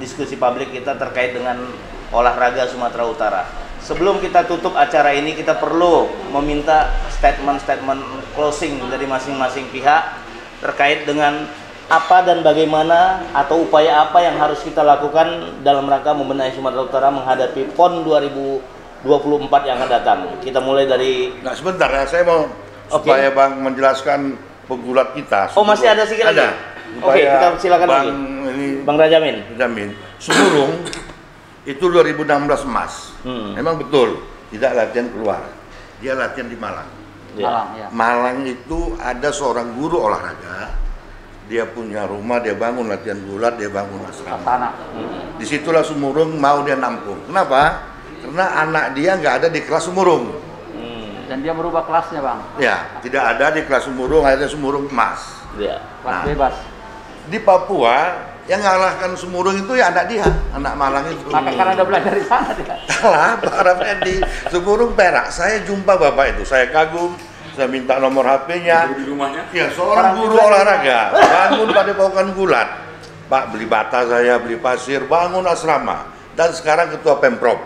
diskusi publik kita terkait dengan olahraga Sumatera Utara. Sebelum kita tutup acara ini, kita perlu meminta statement-statement closing dari masing-masing pihak terkait dengan apa dan bagaimana atau upaya apa yang harus kita lakukan dalam rangka membenahi Sumatera Utara menghadapi PON 2024 yang akan datang. Kita mulai dari... Nah sebentar ya, saya mau supaya Bang menjelaskan pegulat kita. Oh, masih ada sedikit lagi? Ada. Oke, kita silakan Bang, lagi. Ini, Bang Rajamin. Jamin. Semurung itu 2016 emas. Memang betul, tidak latihan keluar. Dia latihan di Malang. Malang, ya. Malang itu ada seorang guru olahraga. Dia punya rumah, dia bangun latihan gulat, dia bangun asrama. Tanah. Disitulah Sumurung mau dia nampung. Kenapa? Karena anak dia nggak ada di kelas Sumurung. Dan dia merubah kelasnya, Bang. Ya, tidak ada di kelas Sumurung, akhirnya Sumurung emas. Ya. Kelas Nah. bebas. Di Papua yang ngalahkan Sumurung itu ya anak dia, anak Malang itu. Makanya karena udah belajar di sana dia. Salah, Pak Rafendi. Sumurung Perak. Saya jumpa bapak itu, saya kagum. Saya minta nomor HP-nya. Di rumahnya. Ya, seorang guru olahraga. Bangun Padepokan Gulat. Pak, beli bata saya, beli pasir, bangun asrama. Dan sekarang ketua Pemprov.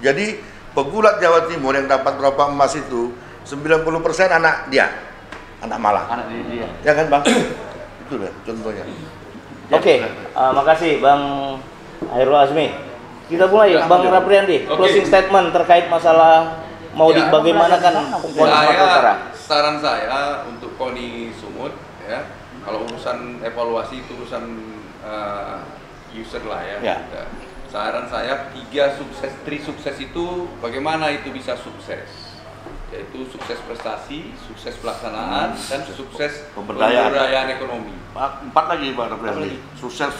Jadi pegulat Jawa Timur yang dapat berapa emas itu 90% anak dia, anak Malang. Anak dia. Ya kan Bang? Itu lah contohnya. Oke, makasih Bang Hairul Azmi. Kita mulai, Bang Rapriandi, Oke. closing statement terkait masalah mau Ya. bagaimanakan PON Sumatera Utara. Saran saya untuk KONI Sumut ya, kalau urusan evaluasi itu urusan user lah ya. Ya. Saran saya tri sukses itu bagaimana itu bisa sukses, yaitu sukses prestasi, sukses pelaksanaan, dan sukses pemberdayaan ekonomi. Pak, 4 lagi Pak Rafendi. Sukses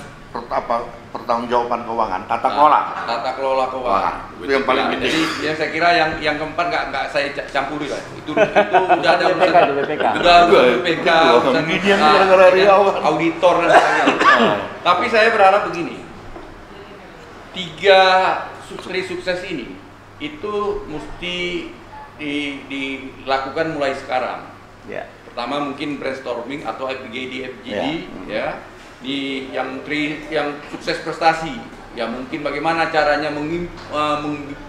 pertanggungjawaban keuangan, tata kelola. Tata kelola keuangan. Itu yang paling penting. Jadi yang saya kira yang keempat nggak saya campuri lah. Itu udah ada BPK itu, BPK. Udah BPK, urusan Ginian gara-gara Riau kan. auditor dan sebagainya. Tapi saya berharap begini. 3 tri sukses ini itu mesti dilakukan mulai sekarang. Ya. Pertama mungkin brainstorming atau FGD ya. Di yang sukses prestasi. Ya mungkin bagaimana caranya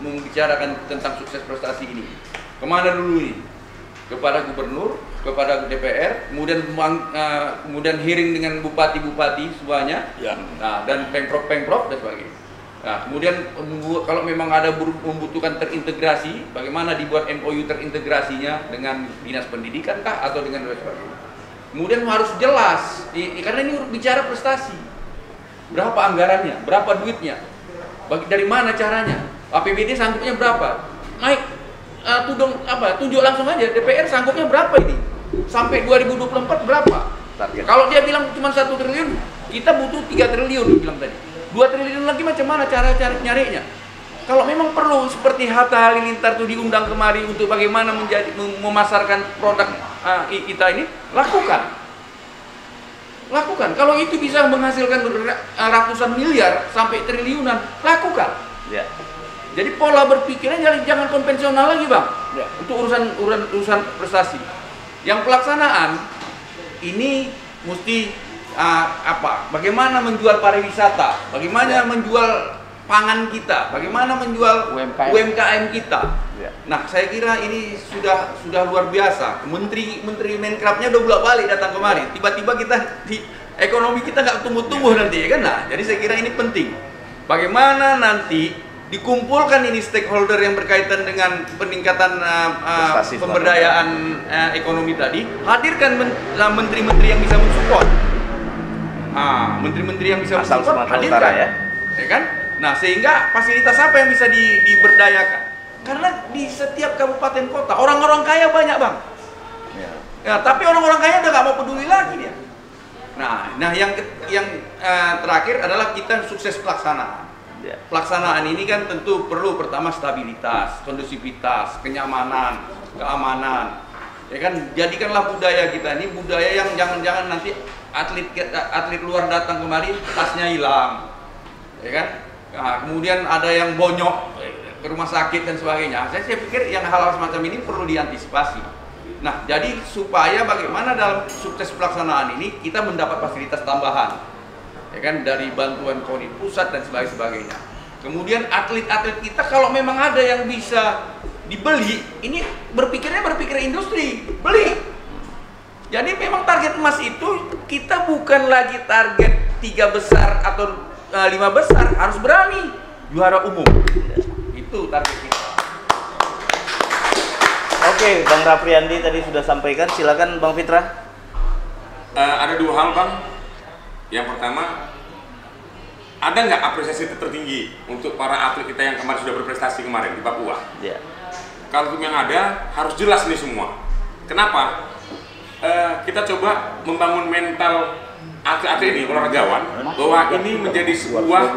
membicarakan tentang sukses prestasi ini. Kemana dulu ini? Kepada gubernur, kepada DPR, kemudian hearing dengan bupati-bupati semuanya. Ya. Nah, dan pemprov dan sebagainya. Nah, kemudian kalau memang ada membutuhkan terintegrasi, bagaimana dibuat MOU terintegrasinya dengan dinas pendidikan kah atau dengan sebagainya. Kemudian harus jelas, karena ini bicara prestasi. Berapa anggarannya, berapa duitnya, dari mana caranya, APBD sanggupnya berapa, naik, tunjuk langsung aja DPR sanggupnya berapa ini, sampai 2024 berapa. Target. Kalau dia bilang cuma 1 triliun, kita butuh 3 triliun bilang tadi. 2 triliun lagi macam mana cara nyarinya? Kalau memang perlu seperti Hatta Halilintar itu diundang kemari untuk bagaimana memasarkan produk kita ini, lakukan. Kalau itu bisa menghasilkan ratusan miliar sampai triliunan, lakukan. Ya. Jadi pola berpikirnya jangan konvensional lagi, Bang. Ya. Untuk urusan prestasi. Yang pelaksanaan ini mesti bagaimana menjual pariwisata, bagaimana menjual pangan kita, bagaimana menjual UMKM kita. Ya. Nah, saya kira ini sudah luar biasa. Menteri Menkrapnya udah bolak-balik datang kemari. Tiba-tiba kita di ekonomi kita nggak tumbuh-tumbuh nanti, ya kan? Nah, jadi saya kira ini penting. Bagaimana nanti dikumpulkan ini stakeholder yang berkaitan dengan peningkatan pemberdayaan ekonomi tadi, hadirkan menteri-menteri yang bisa mensupport. Menteri-menteri yang bisa Asal mensupport, Sumatera hadirkan. Utara ya. Ya kan? Nah, sehingga fasilitas apa yang bisa diberdayakan? Karena di setiap kabupaten kota orang-orang kaya banyak, Bang. Ya. Ya, tapi orang-orang kaya udah nggak mau peduli lagi dia. Nah yang terakhir adalah kita sukses pelaksanaan. Pelaksanaan ini kan tentu perlu pertama stabilitas, kondusivitas, kenyamanan, keamanan. Ya kan, jadikanlah budaya kita ini budaya yang jangan-jangan nanti atlet luar datang kemari tasnya hilang. Ya kan? Nah, kemudian ada yang bonyok ke rumah sakit dan sebagainya. Saya pikir yang hal-hal semacam ini perlu diantisipasi. Nah, jadi supaya bagaimana dalam sukses pelaksanaan ini kita mendapat fasilitas tambahan, ya kan, dari bantuan KONI pusat dan sebagainya. Kemudian atlet-atlet kita kalau memang ada yang bisa dibeli, ini berpikir industri, beli. Jadi memang target emas itu kita bukan lagi target 3 besar atau 5 besar, harus berani juara umum. Itu target kita. Oke, Bang Rafriandi tadi sudah sampaikan, silakan Bang Fitra. Ada 2 hal, Bang. Yang pertama, ada nggak apresiasi tertinggi untuk para atlet kita yang kemarin sudah berprestasi kemarin di Papua? Ya. Kalau yang ada, harus jelas nih semua. Kenapa? Kita coba membangun mental atlet-atlet ini, olahragawan, bahwa ini menjadi sebuah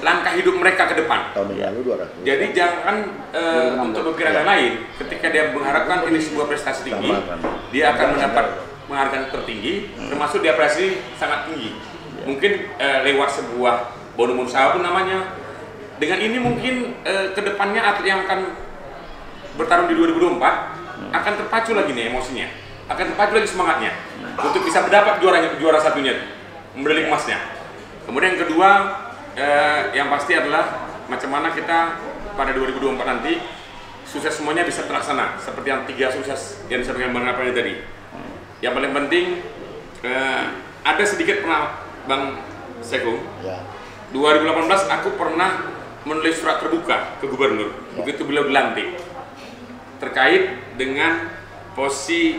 langkah hidup mereka ke depan. Jadi jangan untuk berkira lain. Ketika dia mengharapkan ini sebuah prestasi tinggi, dia akan mendapat penghargaan tertinggi, termasuk diapresiasi sangat tinggi. Mungkin lewat sebuah bonus pun namanya. Dengan ini mungkin kedepannya atlet yang akan bertarung di 2024 akan terpacu lagi nih emosinya, akan terpacu lagi semangatnya untuk bisa mendapat juara satunya, medali emasnya. Kemudian yang kedua, yang pasti adalah macam mana kita pada 2024 nanti sukses semuanya bisa terlaksana seperti yang 3 sukses yang disampaikan Bang Rafriandi tadi. Yang paling penting ada sedikit pernah Bang Sekung, 2018 aku pernah menulis surat terbuka ke gubernur begitu beliau dilantik terkait dengan posisi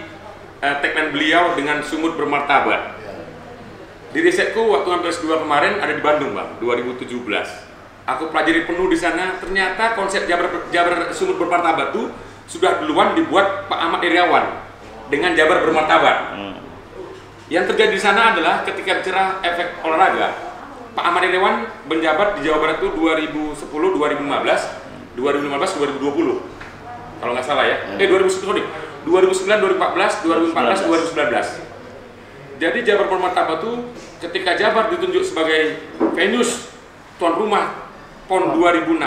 tagline beliau dengan sumut bermartabat. Di risetku waktu ngambil S2 kemarin ada di Bandung, Bang, 2017. Aku pelajari penuh di sana, ternyata konsep Jabar Sumut Bermartabat itu sudah duluan dibuat Pak Ahmad Iriawan dengan Jabar Bermartabat. Yang terjadi di sana adalah ketika bicara efek olahraga, Pak Ahmad Iriawan menjabat di Jawa Barat itu 2010, 2015, 2020. Kalau nggak salah ya. 2009, 2014, 2014, 2019. Jadi Jabar Bermartabat itu ketika Jabar ditunjuk sebagai Venus tuan rumah PON 2016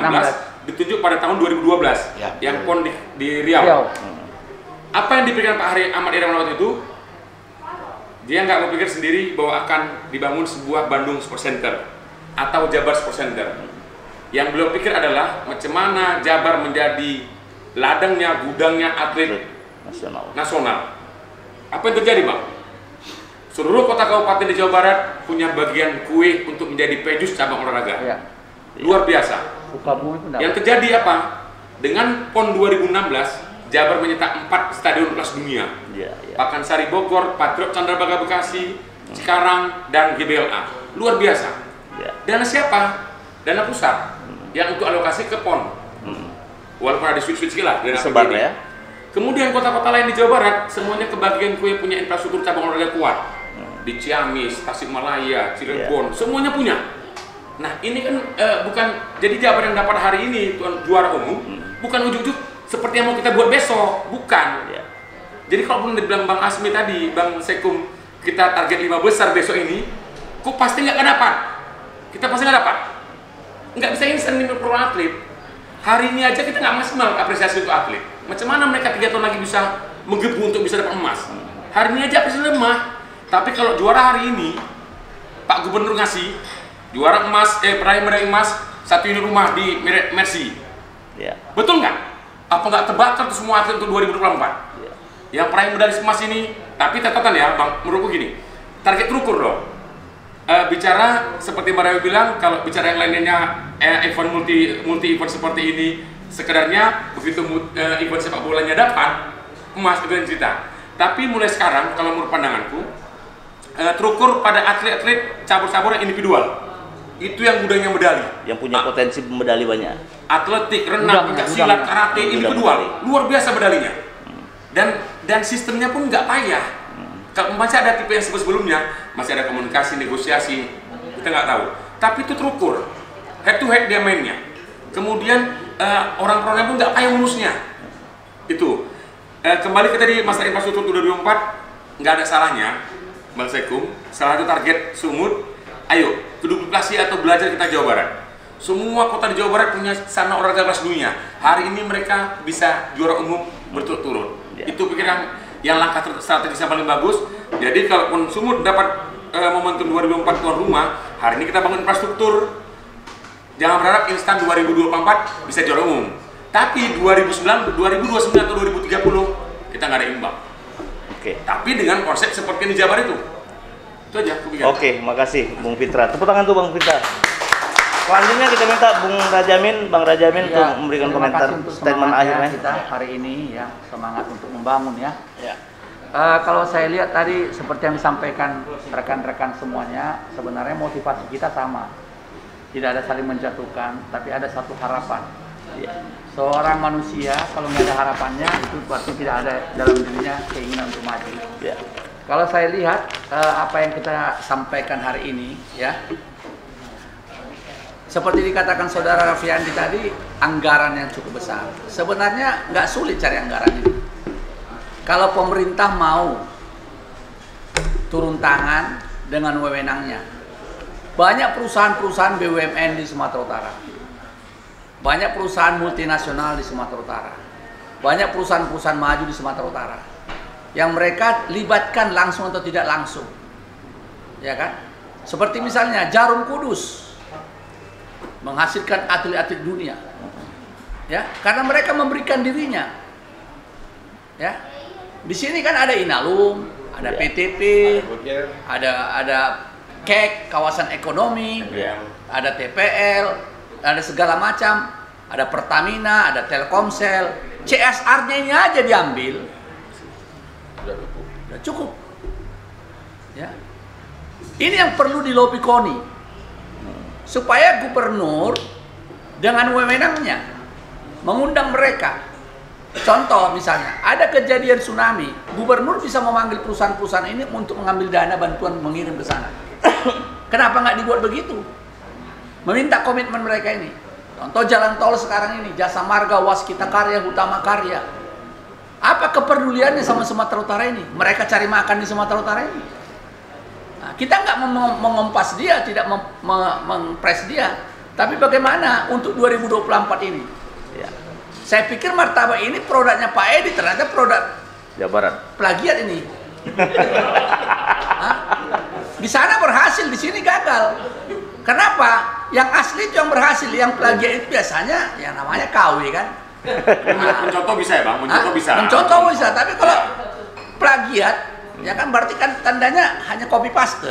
ditunjuk pada tahun 2012 yang PON di Riau. Apa yang dipikirkan Pak Ahmad Iriawan waktu itu? Dia nggak berpikir sendiri bahwa akan dibangun sebuah Bandung Sport Center atau Jabar Sport Center. Yang beliau pikir adalah macam mana Jabar menjadi ladangnya, gudangnya atlet nasional. Apa yang terjadi, Bang? Seluruh kota kabupaten di Jawa Barat punya bagian kue untuk menjadi pejus cabang olahraga. Luar biasa. Yang terjadi apa? Dengan PON 2016, Jabar menyetak 4 stadion kelas dunia. Pakansari Bogor, Patriot Candrabaga Bekasi, Cikarang, dan GBLA. Luar biasa. Dana siapa? Dana pusat yang untuk alokasi ke PON. Walaupun ada switch-switch lah dana sebar ya. Kemudian kota-kota lain di Jawa Barat semuanya kebagian kue punya infrastruktur cabang olahraga kuat. Di Ciamis, Tasikmalaya, Cirebon, semuanya punya. Nah, ini kan bukan jadi Jabar yang dapat hari ini juara umum, bukan ujuk-ujuk seperti yang mau kita buat besok, bukan. Jadi kalau pun dibilang Bang Asmi tadi, Bang Sekum, kita target 5 besar besok ini, kok pasti nggak dapat. Kita pasti nggak dapat. Nggak bisa instan nih pro atlet. Hari ini aja kita nggak maksimal apresiasi untuk atlet. Macam mana mereka 3 tahun lagi bisa menggebu untuk bisa dapat emas? Hari ini aja apresiasi lemah. Tapi kalau juara hari ini, Pak Gubernur ngasih juara emas, peraih medali emas 1 unit rumah di Mercy. Betul nggak? Apa nggak terbakar tuh semua atlet untuk 2024? Yang peraih medali emas ini, tapi catatan ya, Bang, menurutku gini, target terukur dong. Bicara seperti Mbak Rawi bilang, kalau bicara yang lainnya event multi event seperti ini, sekedarnya begitu event sepak bolanya dapat emas itu yang cerita. Tapi mulai sekarang, kalau menurut pandanganku, terukur pada atlet-atlet cabur-cabur yang individual. Itu yang gudangnya medali, yang punya potensi medali banyak. Atletik, renang, pencaksilat, karate individual, luar biasa medalinya. Dan sistemnya pun nggak payah. Kalau masih ada tipe yang sebelumnya, masih ada komunikasi, negosiasi, kita nggak tahu. Tapi itu terukur, head to head dia mainnya. Kemudian orang-orangnya pun nggak payah ngurusnya. Itu. Kembali ke tadi masalah infrastruktur 2024, nggak ada salahnya, Bang Sekum. Salah satu target Sumut, ayo keduplikasi atau belajar kita Jawa Barat. Semua kota di Jawa Barat punya sarana olahraga kelas dunia. Hari ini mereka bisa juara umum berturut-turut. Itu pikiran yang langkah strategis yang paling bagus. Jadi kalaupun Sumut dapat momentum 2004 tuan rumah, hari ini kita bangun infrastruktur. Jangan berharap instan 2024 bisa juara umum. Tapi 2029 atau 2030 kita nggak ada imbang. Oke. Tapi dengan konsep seperti di Jabar itu. Itu aja. Oke, makasih Bung Fitra. Tepuk tangan tuh Bang Fitra. Selanjutnya kita minta Bang Rajamin untuk memberikan komentar statement akhirnya. Kita hari ini ya semangat untuk membangun ya. Kalau saya lihat tadi seperti yang disampaikan rekan-rekan semuanya, sebenarnya motivasi kita sama. Tidak ada saling menjatuhkan, tapi ada satu harapan. Seorang manusia kalau nggak ada harapannya itu berarti tidak ada dalam dirinya keinginan untuk maju. Kalau saya lihat apa yang kita sampaikan hari ini ya, seperti dikatakan saudara Raffiandi tadi, anggaran yang cukup besar. Sebenarnya nggak sulit cari anggaran ini. Kalau pemerintah mau turun tangan dengan wewenangnya. Banyak perusahaan-perusahaan BUMN di Sumatera Utara. Banyak perusahaan multinasional di Sumatera Utara. Banyak perusahaan-perusahaan maju di Sumatera Utara. Yang mereka libatkan langsung atau tidak langsung. Ya kan? Seperti misalnya Jarum Kudus menghasilkan atlet-atlet dunia. Ya, karena mereka memberikan dirinya. Ya. Di sini kan ada Inalum, ada PTP, ada KEK, kawasan ekonomi, ada TPL, ada segala macam, ada Pertamina, ada Telkomsel. CSR-nya ini aja diambil, udah cukup. Ya. Ini yang perlu dilobi KONI, supaya gubernur dengan wewenangnya mengundang mereka. Contoh misalnya, ada kejadian tsunami, gubernur bisa memanggil perusahaan-perusahaan ini untuk mengambil dana bantuan mengirim ke sana. Kenapa nggak dibuat begitu? Meminta komitmen mereka ini. Contoh jalan tol sekarang ini, Jasa Marga, Waskita Karya, Utama Karya. Apa kepeduliannya sama Sumatera Utara ini? Mereka cari makan di Sumatera Utara ini. Nah, kita nggak mengompas dia, tidak mempres dia. Tapi bagaimana untuk 2024 ini? Ya. Saya pikir martabak ini produknya Pak Edi, ternyata produk Jawa Barat. Plagiat ini. Di sana berhasil, di sini gagal. Kenapa? Yang asli itu yang berhasil, yang plagiat itu biasanya yang namanya KW kan. Mencontoh bisa ya Bang, mencontoh bisa. Mencontoh bisa, tapi kalau plagiat ya kan berarti kan tandanya hanya copy paste.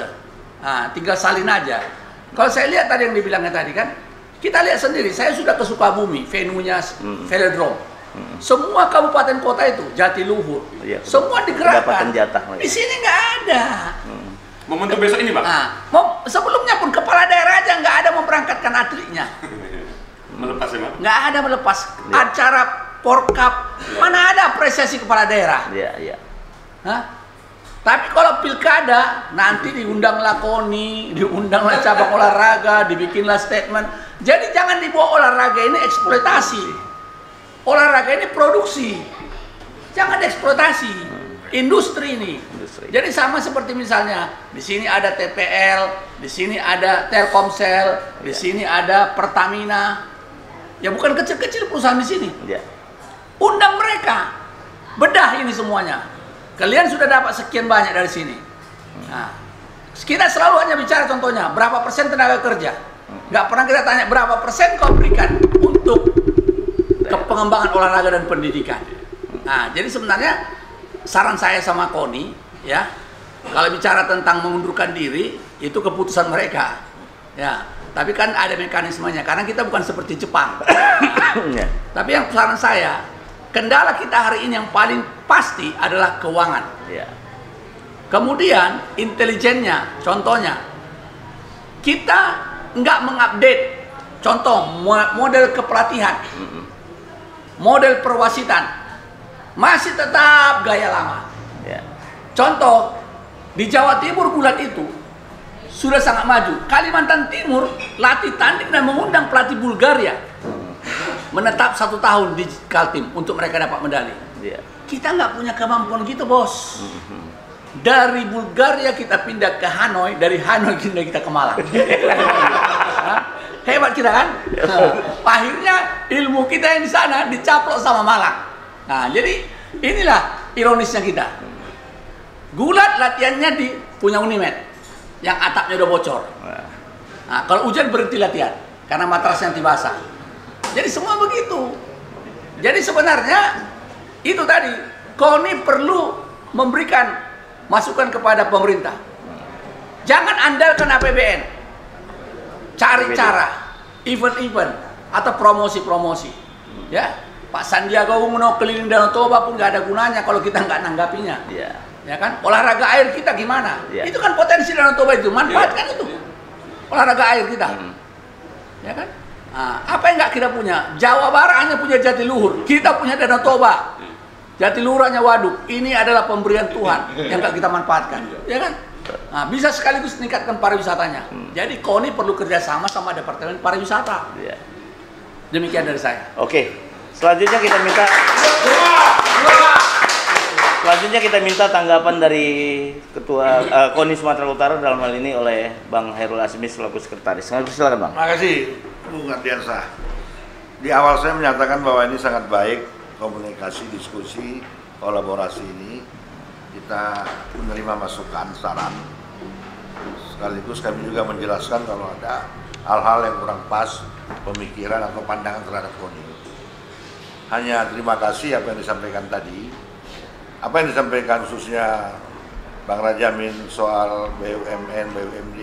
Nah, tinggal salin aja. Kalau saya lihat tadi yang dibilangnya tadi kan, kita lihat sendiri, saya sudah ke Sukabumi, venunya Velodrome. Semua kabupaten kota itu, Jatiluhur, semua digerakkan. Di sini nggak ada. Momentum besok ini Bang? Sebelumnya pun kepala daerah aja nggak ada memberangkatkan atletnya. Melepas ya Bang? Nggak ada melepas. Acara Porkap, mana ada apresiasi kepala daerah? Iya. Tapi kalau pilkada, nanti diundanglah KONI, diundanglah cabang olahraga, dibikinlah statement. Jadi jangan dibawa olahraga ini eksploitasi. Olahraga ini produksi. Jangan dieksploitasi. Industri ini. Jadi sama seperti misalnya, di sini ada TPL, di sini ada Telkomsel, di sini ada Pertamina. Ya bukan kecil-kecil perusahaan di sini. Undang mereka. Bedah ini semuanya. Kalian sudah dapat sekian banyak dari sini. Nah, kita selalu hanya bicara contohnya, berapa persen tenaga kerja. Nggak pernah kita tanya berapa persen kau berikan untuk pengembangan olahraga dan pendidikan. Nah, jadi sebenarnya saran saya sama KONI, ya, kalau bicara tentang mengundurkan diri, itu keputusan mereka. Ya, tapi kan ada mekanismenya, karena kita bukan seperti Jepang. Nah, tapi yang saran saya, kendala kita hari ini yang paling pasti adalah keuangan. Kemudian intelijennya, contohnya kita nggak mengupdate, contoh model kepelatihan, model perwasitan, masih tetap gaya lama. Contoh Di Jawa Timur Gulat itu sudah sangat maju. Kalimantan Timur latih tanding dan mengundang pelatih Bulgaria menetap 1 tahun di Kaltim untuk mereka dapat medali. Kita nggak punya kemampuan gitu, bos. Dari Bulgaria kita pindah ke Hanoi, dari Hanoi kita ke Malang. Hebat kita kan? Akhirnya ilmu kita yang di sana dicaplok sama Malang. Nah, jadi inilah ironisnya kita. Gulat latihannya di punya Unimed yang atapnya udah bocor. Nah, kalau hujan berhenti latihan karena matrasnya anti basah. Jadi semua begitu. Jadi sebenarnya itu tadi KONI perlu memberikan masukan kepada pemerintah. Jangan andalkan APBN. Cari cara event-event atau promosi-promosi. Ya, Pak Sandiaga Uno keliling Danau Toba pun nggak ada gunanya kalau kita nggak nanggapinya. Ya kan, olahraga air kita gimana? Itu kan potensi Danau Toba itu, manfaatkan itu. Olahraga air kita, ya kan? Nah, apa yang nggak kita punya? Jawa Barat hanya punya Jatiluhur, kita punya Danau Toba. Jatiluhur hanya waduk. Ini adalah pemberian Tuhan yang nggak kita manfaatkan, ya kan? Nah, bisa sekaligus meningkatkan pariwisatanya. Jadi KONI perlu kerjasama sama Departemen Pariwisata. Demikian dari saya. Oke, selanjutnya kita minta tanggapan dari Ketua KONI Sumatera Utara dalam hal ini oleh Bang Hairul Azmi selaku sekretaris. Silakan, Bang. Terima kasih, Bung Ardiansah. Di awal saya menyatakan bahwa ini sangat baik komunikasi, diskusi, kolaborasi ini. Kita menerima masukan, saran. Sekaligus kami juga menjelaskan kalau ada hal-hal yang kurang pas, pemikiran atau pandangan terhadap KONI. Hanya terima kasih apa yang disampaikan tadi. Apa yang disampaikan khususnya Bang Rajamin soal BUMN, BUMD,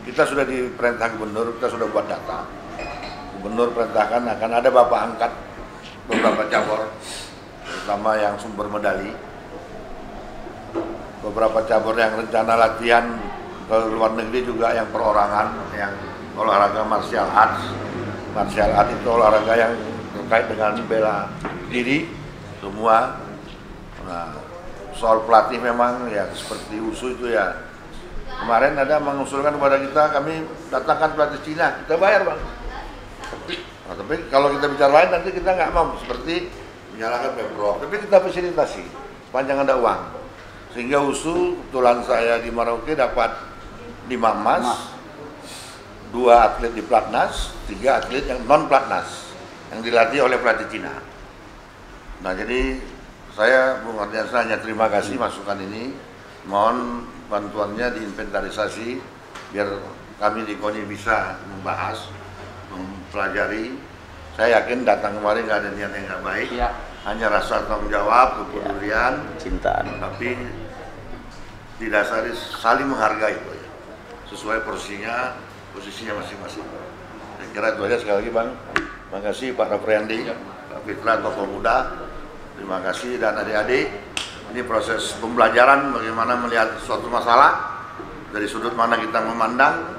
kita sudah diperintah Gubernur, kita sudah buat data. Gubernur perintahkan akan ada bapak angkat beberapa cabur, terutama yang sumber medali. Beberapa cabur yang rencana latihan ke luar negeri juga yang perorangan, yang olahraga martial arts. Martial arts itu olahraga yang terkait dengan bela diri semua. Nah, soal pelatih memang ya seperti USU itu ya. Kemarin ada mengusulkan kepada kita, kami datangkan pelatih Cina, kita bayar, Bang. Nah, tapi kalau kita bicara lain nanti kita nggak mau seperti menyalahkan Pemprov, tapi kita fasilitasi sepanjang ada uang. Sehingga USU, kebetulan saya di Merauke dapat 5 emas, 2 atlet di Platnas, 3 atlet yang non Platnas yang dilatih oleh pelatih Cina. Nah, jadi saya Bung Ardiansah hanya terima kasih masukan ini. Mohon bantuannya diinventarisasi biar kami di KONI bisa membahas, mempelajari. Saya yakin datang kemarin nggak ada niat yang nggak baik, hanya rasa tanggung jawab, kepedulian, cintaan. Tapi didasari saling menghargai, sesuai porsinya, posisinya masing-masing. Saya kira itu aja. Sekali lagi, Bang. Terima kasih Pak Rafriandi, Pak Fitra, tokoh muda. Terima kasih, dan adik-adik, ini proses pembelajaran bagaimana melihat suatu masalah dari sudut mana kita memandang.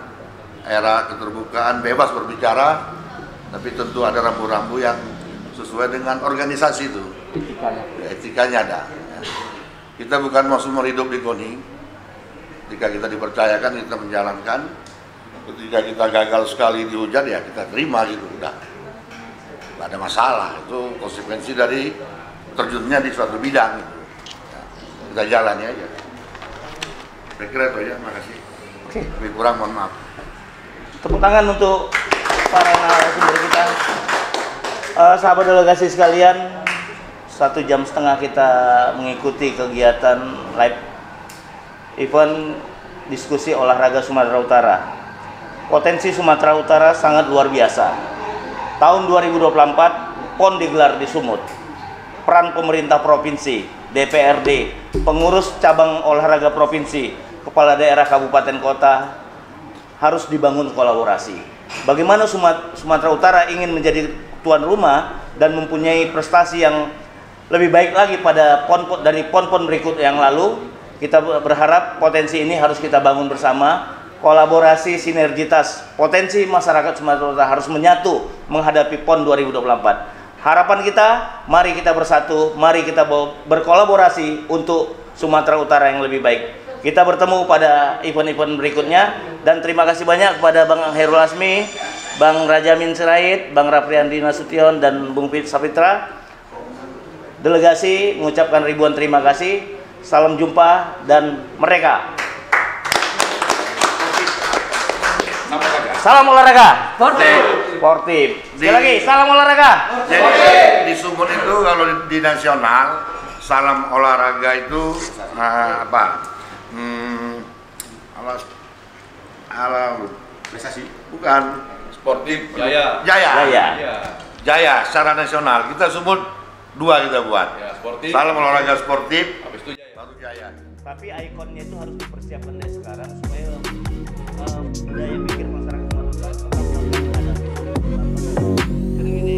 Era keterbukaan, bebas berbicara, tapi tentu ada rambu-rambu yang sesuai dengan organisasi itu. Etikanya ada. Kita bukan mau semua hidup di KONI. Ketika kita dipercayakan, kita menjalankan. Ketika kita gagal sekali dihujat, ya kita terima gitu, udah. Nggak ada masalah, itu konsekuensi dari terjunnya di suatu bidang gitu. Ya, kita jalani aja. Saya kira itu ya, makasih. Oke. Lebih kurang mohon maaf. Tepuk tangan untuk para narasumber kita. Sahabat delegasi sekalian, 1,5 jam kita mengikuti kegiatan live event diskusi olahraga Sumatera Utara. Potensi Sumatera Utara sangat luar biasa. Tahun 2024 PON digelar di Sumut. Peran pemerintah provinsi, DPRD, pengurus cabang olahraga provinsi, kepala daerah kabupaten kota harus dibangun kolaborasi. Bagaimana Sumatera Utara ingin menjadi tuan rumah dan mempunyai prestasi yang lebih baik lagi pada dari PON-PON berikut yang lalu, kita berharap potensi ini harus kita bangun bersama. Kolaborasi, sinergitas, potensi masyarakat Sumatera Utara harus menyatu menghadapi PON 2024. Harapan kita, mari kita bersatu, mari kita berkolaborasi untuk Sumatera Utara yang lebih baik. Kita bertemu pada event-event berikutnya, dan terima kasih banyak kepada Bang Hairul Asmi, Bang Rajamin Sirait, Bang Rafriandi Nasution, dan Bung Sapitra. Delegasi mengucapkan ribuan terima kasih. Salam jumpa dan mereka. Salam olahraga. Sportif. Sekali lagi, salam olahraga. Jadi di Sumut itu kalau di nasional, salam olahraga itu alam prestasi bukan Sportif Jaya. Jaya secara nasional. Kita Sumut 2 kita buat. Ya, sportif. Salam olahraga sportif. Habis itu Jaya. Baru Jaya. Tapi ikonnya itu harus dipersiapkan dari sekarang supaya budaya pikir masyarakat Sumatera tetap ada. Jadi gini,